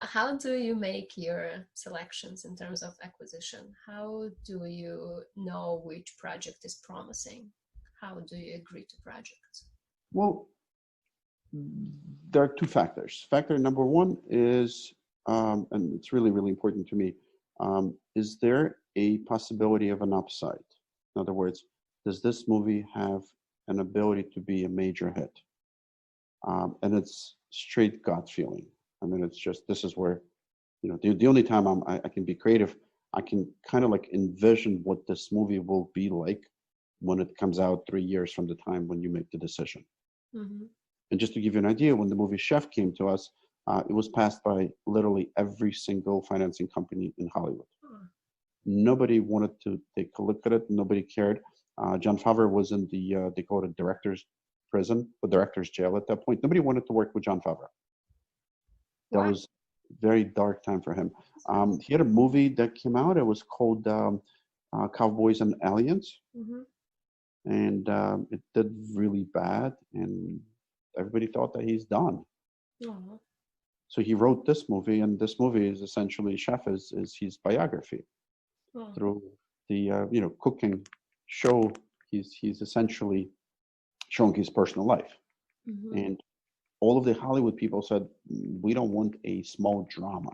How do you make your selections in terms of acquisition? How do you know which project is promising? How do you agree to projects? Well, there are two factors. Factor number one is, and it's really, really important to me, is there a possibility of an upside? In other words, does this movie have an ability to be a major hit? And it's straight gut feeling. I mean, it's just, this is where, the only time I can be creative, I can kind of like envision what this movie will be like when it comes out 3 years from the time when you make the decision. Mm-hmm. And just to give you an idea, when the movie Chef came to us, it was passed by literally every single financing company in Hollywood. Nobody wanted to take a look at it. Nobody cared. Jon Favreau was in the, they call it director's prison, the director's jail at that point. Nobody wanted to work with Jon Favreau. That was a very dark time for him. He had a movie that came out. It was called Cowboys and Aliens. Mm-hmm. And it did really bad. And everybody thought that he's done. Oh. So he wrote this movie, and this movie is essentially Chef is his biography. Oh. Through the cooking show. He's essentially showing his personal life. Mm-hmm. And all of the Hollywood people said, we don't want a small drama.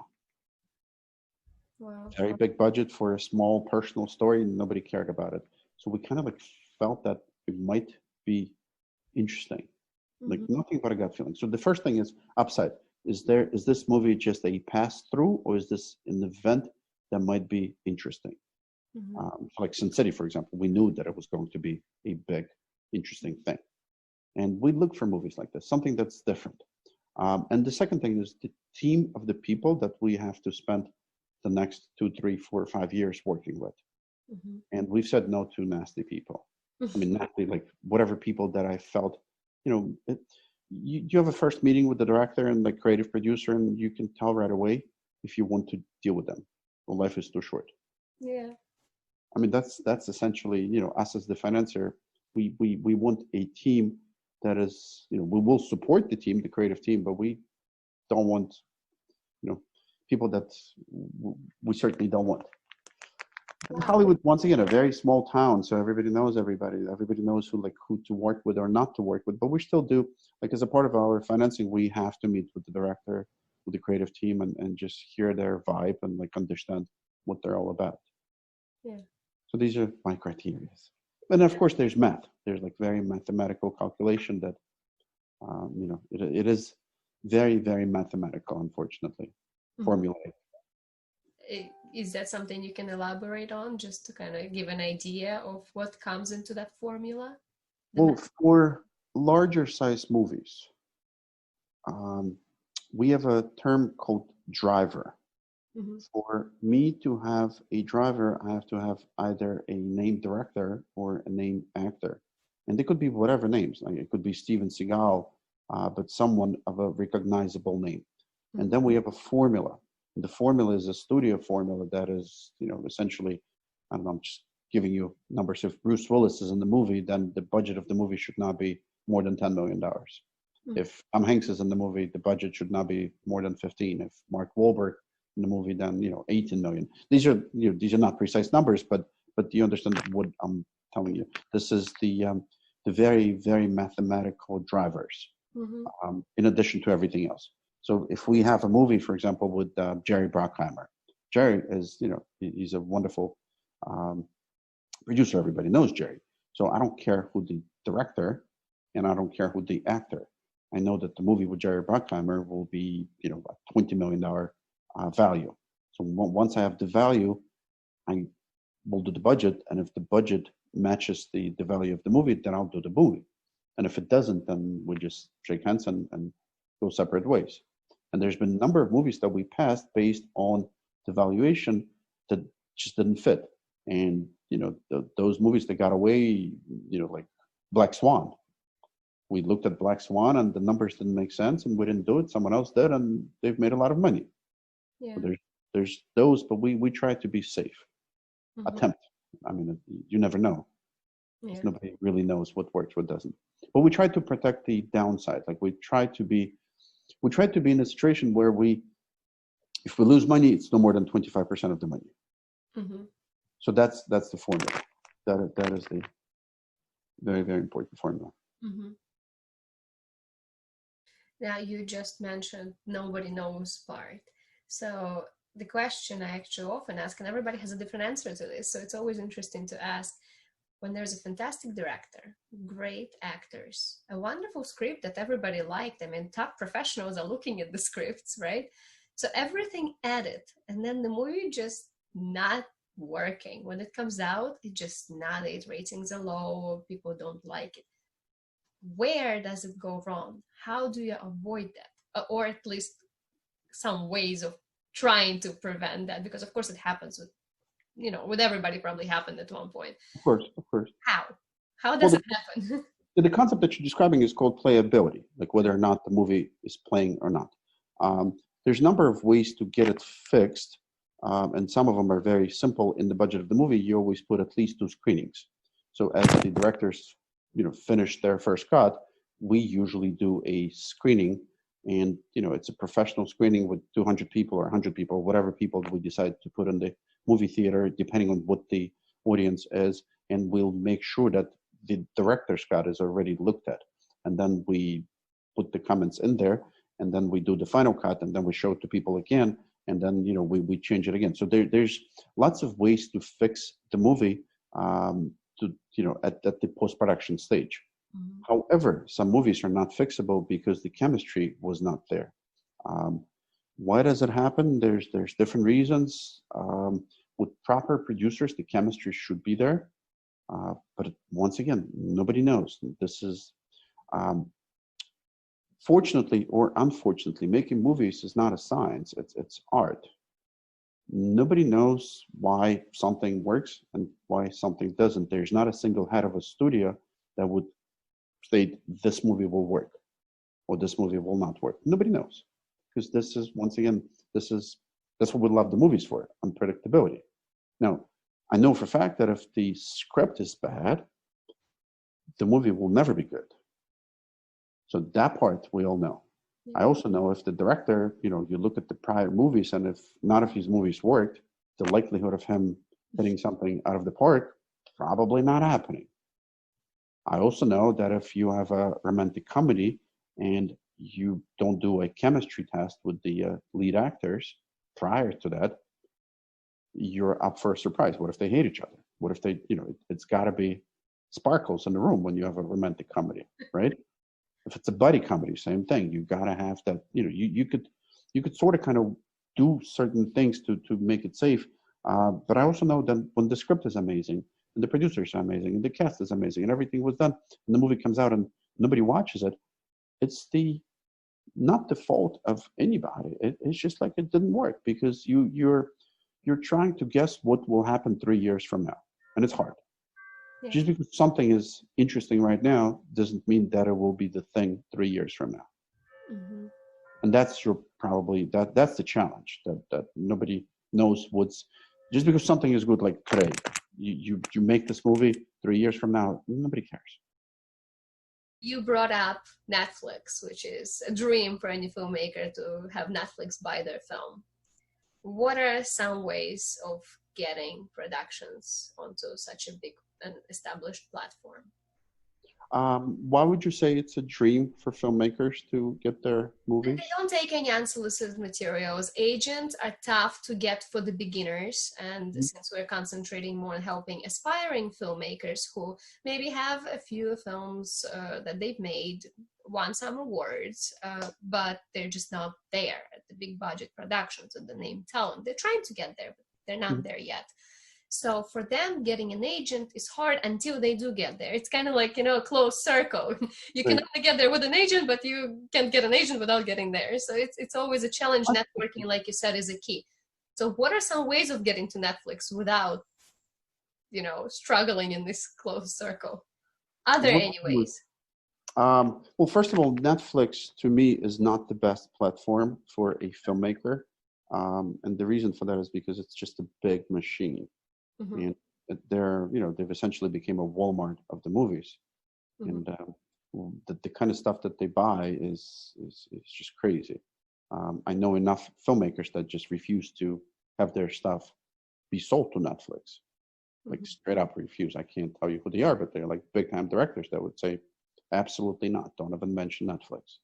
Wow. Very big budget for a small personal story, and nobody cared about it. So we kind of like felt that it might be interesting. Like nothing but a gut feeling. So the first thing is upside. Is this movie just a pass through, or is this an event that might be interesting? Like Sin City, for example, we knew that it was going to be a big, interesting thing. And we look for movies like this, something that's different. And the second thing is the team of the people that we have to spend the next 2, 3, 4, 5 years working with. And we've said no to nasty people. I mean, nasty, like whatever people that I felt, you have a first meeting with the director and the creative producer, and you can tell right away if you want to deal with them. Well, life is too short. Yeah. I mean, that's essentially, us as the financier, we want a team that is, we will support the team, the creative team, but we don't want, people that we certainly don't want. Hollywood, once again, a very small town, so everybody knows everybody. Everybody knows who to work with or not to work with. But we still do, like as a part of our financing, we have to meet with the director, with the creative team, and just hear their vibe and like understand what they're all about. Yeah. So these are my criteria. And of course, there's math. There's like very mathematical calculation that, it is very, very mathematical, unfortunately, formulated. Is that something you can elaborate on, just to kind of give an idea of what comes into that formula? Well, for larger size movies, we have a term called driver. For me to have a driver, I have to have either a named director or a named actor. And they could be whatever names. Like it could be Steven Seagal, but someone of a recognizable name. And then we have a formula. And the formula is a studio formula that is, essentially, I don't know, I'm just giving you numbers. If Bruce Willis is in the movie, then the budget of the movie should not be more than $10 million. If Tom Hanks is in the movie, the budget should not be more than 15. If Mark Wahlberg in the movie, then 18 million. These are not precise numbers, but you understand what I'm telling you. This is the very, very mathematical drivers, in addition to everything else. So if we have a movie, for example, with Jerry Bruckheimer, Jerry is, he's a wonderful producer. Everybody knows Jerry. So I don't care who the director, and I don't care who the actor. I know that the movie with Jerry Bruckheimer will be, a $20 million value. So once I have the value, I will do the budget, and if the budget matches the value of the movie, then I'll do the movie. And if it doesn't, then we just shake hands and go separate ways. And there's been a number of movies that we passed based on the valuation that just didn't fit. And those movies that got away, like Black Swan. We looked at Black Swan and the numbers didn't make sense, and we didn't do it. Someone else did, and they've made a lot of money. Yeah. So there's those, but we try to be safe. Attempt. I mean, you never know. Yeah. Nobody really knows what works, what doesn't. But we try to protect the downside. Like we try to be in a situation where we if we lose money, it's no more than 25% of the money. Mm-hmm. So that's the formula. That is the very, very important formula. Mm-hmm. Now, you just mentioned nobody knows part. So the question I actually often ask, and everybody has a different answer to this, so it's always interesting to ask, when there's a fantastic director, great actors, a wonderful script that everybody liked, I mean, top professionals are looking at the scripts, right? So everything added, and then the movie just not working. When it comes out, it just not, it ratings are low, people don't like it. Where does it go wrong? How do you avoid that? Or at least some ways of trying to prevent that? Because of course it happens with, with everybody, probably happened at one point. Of course. How does it happen? The concept that you're describing is called playability, like whether or not the movie is playing or not. There's a number of ways to get it fixed, and some of them are very simple. In the budget of the movie, you always put at least 2 screenings. So as the directors, finish their first cut, we usually do a screening, and it's a professional screening with 200 people or 100 people, or whatever people we decide to put in the movie theater, depending on what the audience is, and we'll make sure that the director's cut is already looked at, and then we put the comments in there, and then we do the final cut, and then we show it to people again, and then we change it again. So there's lots of ways to fix the movie at the post-production stage. Mm-hmm. However, some movies are not fixable because the chemistry was not there. Why does it happen? There's different reasons. With proper producers, the chemistry should be there. But once again, nobody knows. This is, fortunately or unfortunately, making movies is not a science, it's art. Nobody knows why something works and why something doesn't. There's not a single head of a studio that would state this movie will work or this movie will not work. Nobody knows, because this is, once again, that's what we love the movies for, unpredictability. Now, I know for a fact that if the script is bad, the movie will never be good. So that part we all know. I also know if the director, you look at the prior movies, and if none of his movies worked, the likelihood of him hitting something out of the park, probably not happening. I also know that if you have a romantic comedy and you don't do a chemistry test with the lead actors prior to that, you're up for a surprise. What if they hate each other? What if they, it's got to be sparkles in the room when you have a romantic comedy, right? If it's a buddy comedy, same thing. You got to have that, you could sort of kind of do certain things to make it safe. But I also know that when the script is amazing and the producers are amazing and the cast is amazing and everything was done and the movie comes out and nobody watches it, it's not the fault of anybody. It's just like it didn't work because you're trying to guess what will happen 3 years from now, and it's hard. Yeah. Just because something is interesting right now doesn't mean that it will be the thing 3 years from now. Mm-hmm. And that's that's the challenge, that nobody knows just because something is good, like today, you make this movie 3 years from now, nobody cares. You brought up Netflix, which is a dream for any filmmaker to have Netflix buy their film. What are some ways of getting productions onto such a big and established platform? Why would you say it's a dream for filmmakers to get their movies? They don't take any unsolicited materials. Agents are tough to get for the beginners, and mm-hmm. since we're concentrating more on helping aspiring filmmakers who maybe have a few films that they've made, won some awards, but they're just not there at the big budget productions with the name talent. They're trying to get there, but they're not mm-hmm. there yet. So for them, getting an agent is hard until they do get there. It's kind of like, a closed circle. You can only get there with an agent, but you can't get an agent without getting there. So it's always a challenge. Networking, like you said, is a key. So what are some ways of getting to Netflix without, struggling in this closed circle? Are there any ways? Well, first of all, Netflix to me is not the best platform for a filmmaker. And the reason for that is because it's just a big machine. Mm-hmm. And they've essentially become a Walmart of the movies. Mm-hmm. And the kind of stuff that they buy is just crazy. I know enough filmmakers that just refuse to have their stuff be sold to Netflix, like straight up refuse. I can't tell you who they are, but they're like big time directors that would say, absolutely not. Don't even mention Netflix.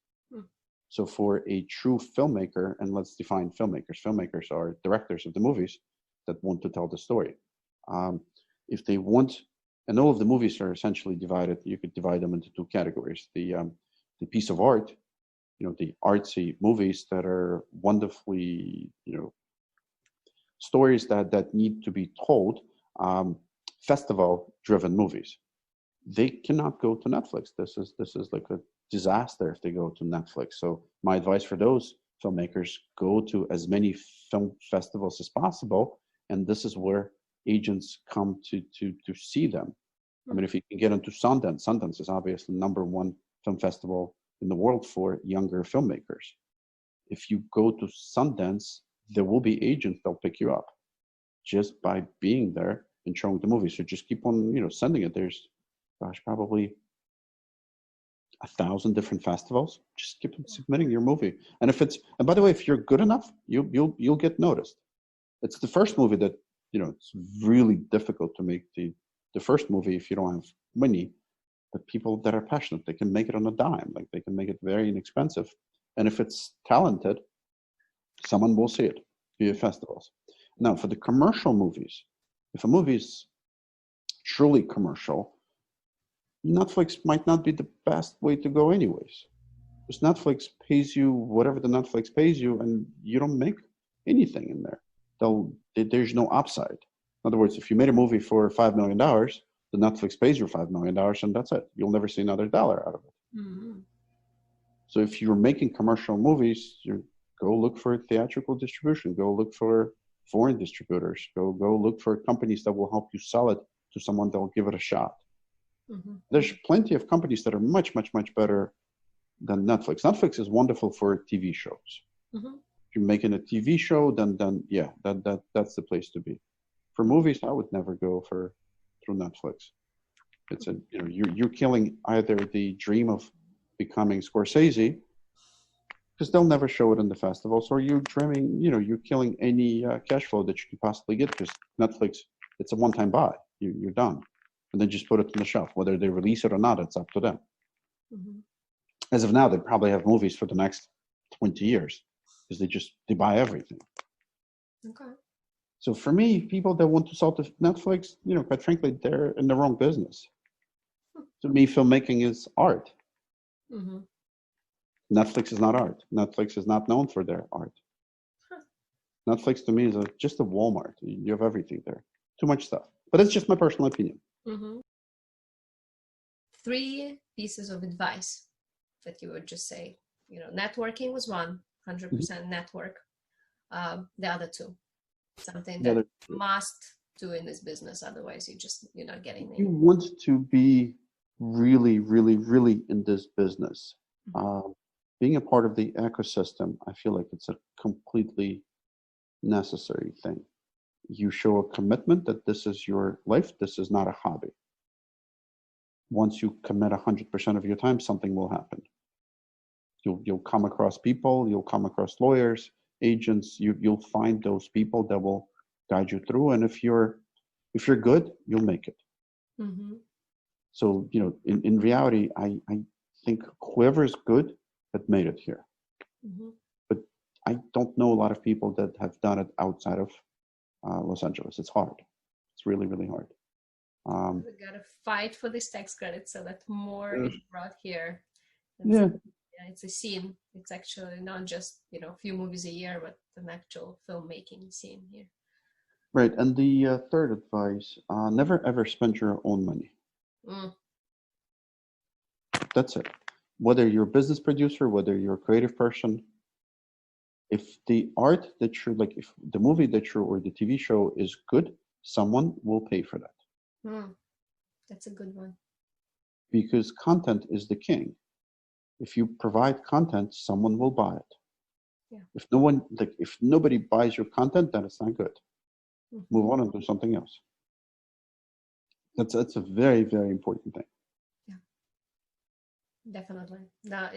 So for a true filmmaker, and let's define filmmakers. Filmmakers are directors of the movies that want to tell the story. If they want, and all of the movies are essentially divided, you could divide them into two categories. The piece of art, the artsy movies that are wonderfully, stories that need to be told, festival-driven movies. They cannot go to Netflix. This is like a disaster if they go to Netflix. So my advice for those filmmakers, go to as many film festivals as possible, and this is where agents come to see them. I mean, if you can get into Sundance is obviously the #1 film festival in the world for younger filmmakers. If you go to Sundance, there will be agents that'll pick you up just by being there and showing the movie. So just keep on, sending it. There's, probably 1,000 different festivals. Just keep submitting your movie. And by the way, if you're good enough, you'll get noticed. It's the first movie that, it's really difficult to make the first movie if you don't have money. But people that are passionate, they can make it on a dime. Like, they can make it very inexpensive. And if it's talented, someone will see it via festivals. Now, for the commercial movies, if a movie is truly commercial, Netflix might not be the best way to go anyways. Because Netflix pays you whatever the Netflix pays you, and you don't make anything in there. There's no upside. In other words, if you made a movie for $5 million, the Netflix pays you $5 million, and that's it. You'll never see another dollar out of it. So if you're making commercial movies, you go look for theatrical distribution. Go look for foreign distributors. Go look for companies that will help you sell it to someone that will give it a shot. There's plenty of companies that are much, much, much better than Netflix. Netflix is wonderful for TV shows. If you're making a TV show, then yeah, that's the place to be. For movies, I would never go through Netflix. It's you're killing either the dream of becoming Scorsese, because they'll never show it in the festivals, or you're killing any cash flow that you could possibly get, because Netflix, it's a one-time buy. You're done. And then just put it on the shelf. Whether they release it or not, it's up to them. As of now, they probably have movies for the next 20 years, because they buy everything. Okay. So for me, people that want to sell to Netflix, quite frankly, they're in the wrong business. To me, filmmaking is art. Netflix is not art. Netflix is not known for their art. Netflix to me is just a Walmart. You have everything there. Too much stuff. But it's just my personal opinion. 3 pieces of advice that you would just say. Networking was 100% network. The other 2, something that must do in this business. Otherwise, you're not getting there. You want to be really, really, really in this business. Being a part of the ecosystem, I feel like it's a completely necessary thing. You show a commitment that this is your life. This is not a hobby. Once you commit 100% of your time, something will happen. You'll come across people. You'll come across lawyers, agents. You'll find those people that will guide you through. And if you're good, you'll make it. So in reality, I think whoever is good had made it here. But I don't know a lot of people that have done it outside of Los Angeles. It's hard. It's really, really hard. We gotta fight for this tax credit so that more is brought here. It's a scene. It's actually not just a few movies a year, but an actual filmmaking scene here. Right. And the third advice: never ever spend your own money. That's it. Whether you're a business producer, whether you're a creative person, if the art that you're if the movie that you're or the TV show is good, someone will pay for that. That's a good one. Because content is the king. If you provide content, someone will buy it. If nobody buys your content, then it's not good. Move on and do something else. That's a very, very important thing. Definitely. No,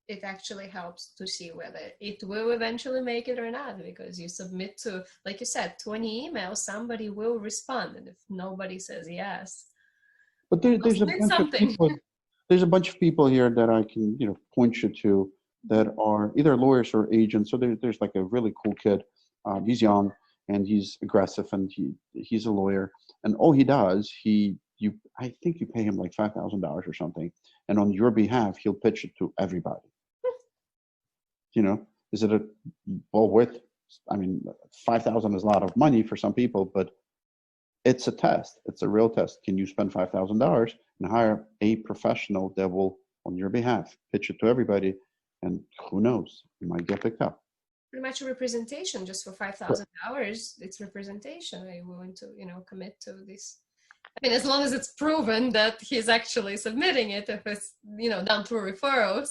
it actually helps to see whether it will eventually make it or not, because you submit to, like you said, 20 emails, somebody will respond, and if nobody says yes, But there's a bunch of people. There's a bunch of people here that I can, point you to that are either lawyers or agents. So there's like a really cool kid. He's young and he's aggressive, and he's a lawyer. And all he does, I think you pay him like $5,000 or something, and on your behalf, he'll pitch it to everybody. Is it worth? I mean, 5,000 is a lot of money for some people, but it's a test. It's a real test. Can you spend $5,000 and hire a professional that will, on your behalf, pitch it to everybody? And who knows, you might get picked up. Pretty much a representation. Just for $5,000, it's representation. Are you willing to, commit to this? I mean, as long as it's proven that he's actually submitting it, if it's, done through referrals,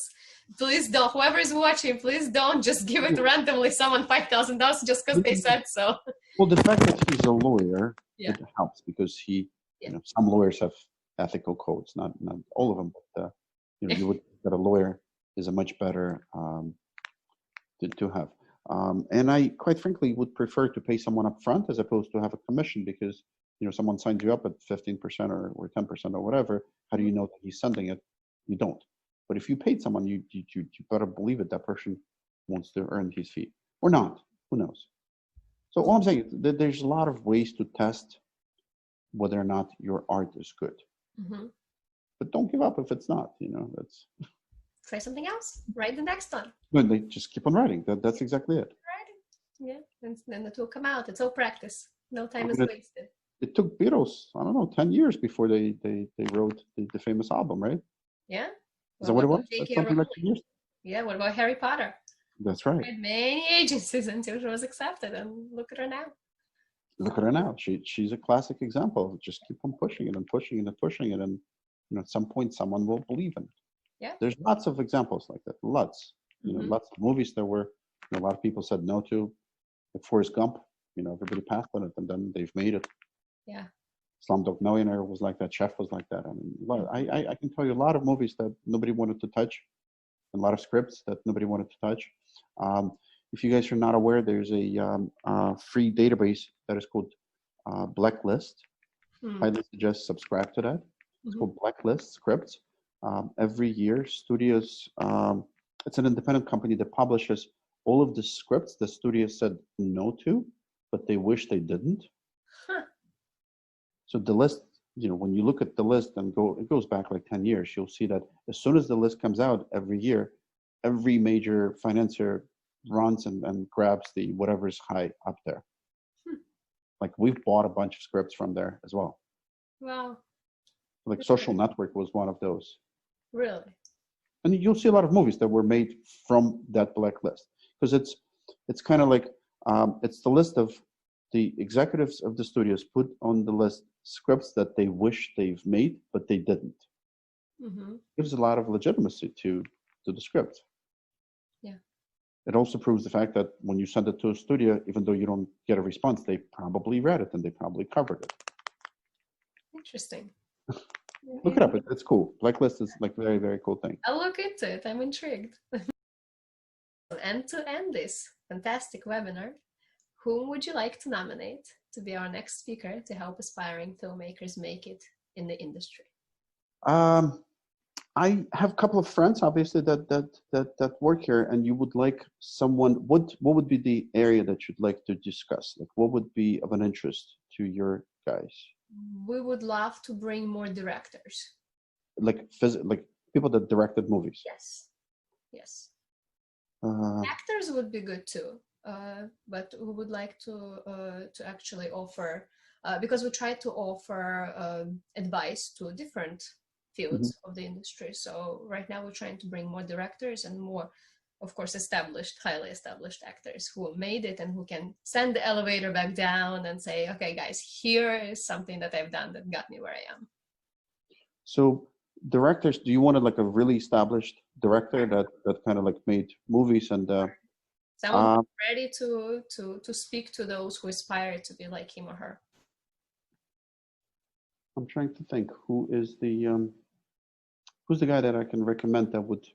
please don't, whoever is watching, please don't just give it randomly someone $5,000 just because they said so. Well, the fact that he's a lawyer, it helps, because some lawyers have ethical codes, not all of them, but, you would think that a lawyer is a much better to have. And I, quite frankly, would prefer to pay someone up front as opposed to have a commission, because someone signs you up at 15% or 10% or whatever. How do you know that he's sending it? You don't. But if you paid someone, you better believe it, that person wants to earn his fee. Or not. Who knows? So all I'm saying is that there's a lot of ways to test whether or not your art is good. Mm-hmm. But don't give up if it's not. That's... Try something else. Write the next one. No, they just keep on writing. That's exactly it. Yeah, and then it will come out. It's all practice. No time is wasted. It took Beatles, 10 years before they wrote the famous album, right? Yeah. Is that what it was? Something like 10 years? Yeah, what about Harry Potter? That's right. Had many agencies until she was accepted, and look at her now. Look at her now. She's a classic example. Just keep on pushing it and pushing it and pushing it, and at some point someone will believe in it. Yeah. There's lots of examples like that. Lots. Lots of movies that were a lot of people said no to. Like Forrest Gump, everybody passed on it, and then they've made it. Yeah. Slumdog Millionaire was like that. Chef was like that. I mean, I can tell you a lot of movies that nobody wanted to touch, and a lot of scripts that nobody wanted to touch. If you guys are not aware, there's a free database that is called Blacklist. Highly suggest subscribe to that. It's called Blacklist Scripts. Every year, studios, it's an independent company that publishes all of the scripts the studio said no to, but they wish they didn't. Huh. So the list, when you look at the list and it goes back like 10 years, you'll see that as soon as the list comes out every year, every major financier runs and grabs the whatever's high up there. Like we've bought a bunch of scripts from there as well. Wow. Like Social Network was one of those. Really? And you'll see a lot of movies that were made from that blacklist, because it's kind of like it's the list of the executives of the studios put on the list scripts that they wish they've made but they didn't. Gives a lot of legitimacy to the script. Yeah. It also proves the fact that when you send it to a studio, even though you don't get a response, they probably read it and they probably covered it. Interesting. Look it up. It's cool. Blacklist is like very, very cool thing. I'll look into it. I'm intrigued. And to end this fantastic webinar, whom would you like to nominate to be our next speaker to help aspiring filmmakers make it in the industry? I have a couple of friends, obviously, that work here, and you would like someone. What would be the area that you'd like to discuss? Like, what would be of an interest to your guys? We would love to bring more directors. Like people that directed movies. Yes. Yes. Actors would be good too, but we would like to actually offer, because we try to offer advice to different fields of the industry. So right now we're trying to bring more directors and more, of course, highly established actors who made it and who can send the elevator back down and say, okay, guys, here is something that I've done that got me where I am. So directors, do you want like a really established director that kind of like made movies and someone ready to speak to those who aspire to be like him or her? I'm trying to think who's the guy that I can recommend that would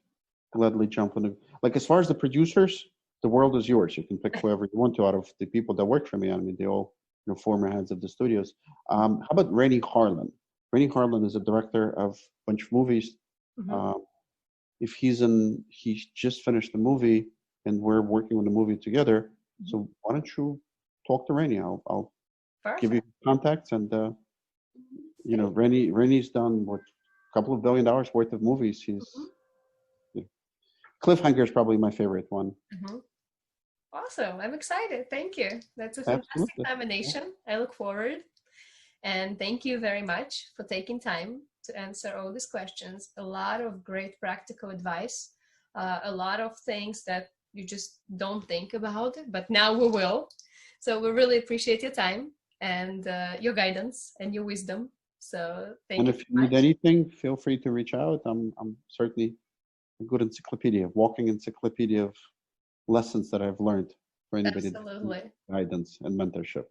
gladly jump on it. Like, as far as the producers, the world is yours. You can pick whoever you want to out of the people that work for me. I mean, they all, former heads of the studios. How about Rennie Harlan? Rennie Harlan is a director of a bunch of movies. Mm-hmm. If he just finished the movie and we're working on the movie together. Mm-hmm. So why don't you talk to Rennie? I'll give you contacts, and Rennie's done a couple of $1 billion worth of movies. He's Cliffhanger is probably my favorite one. Mm-hmm. Awesome. I'm excited. Thank you. That's a fantastic Absolutely. combination. I look forward. And thank you very much for taking time to answer all these questions. A lot of great practical advice, a lot of things that you just don't think about, but now we will. So we really appreciate your time and your guidance and your wisdom. So thank you. And if you need anything, feel free to reach out. I'm certainly a good encyclopedia, walking encyclopedia of lessons that I've learned for anybody. Absolutely. Guidance and mentorship.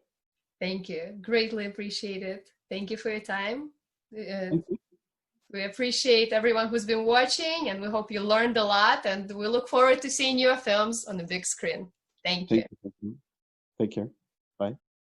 Thank you. Greatly appreciate it. Thank you for your time. We appreciate everyone who's been watching, and we hope you learned a lot, and we look forward to seeing your films on the big screen. Thank you. Take care. Bye.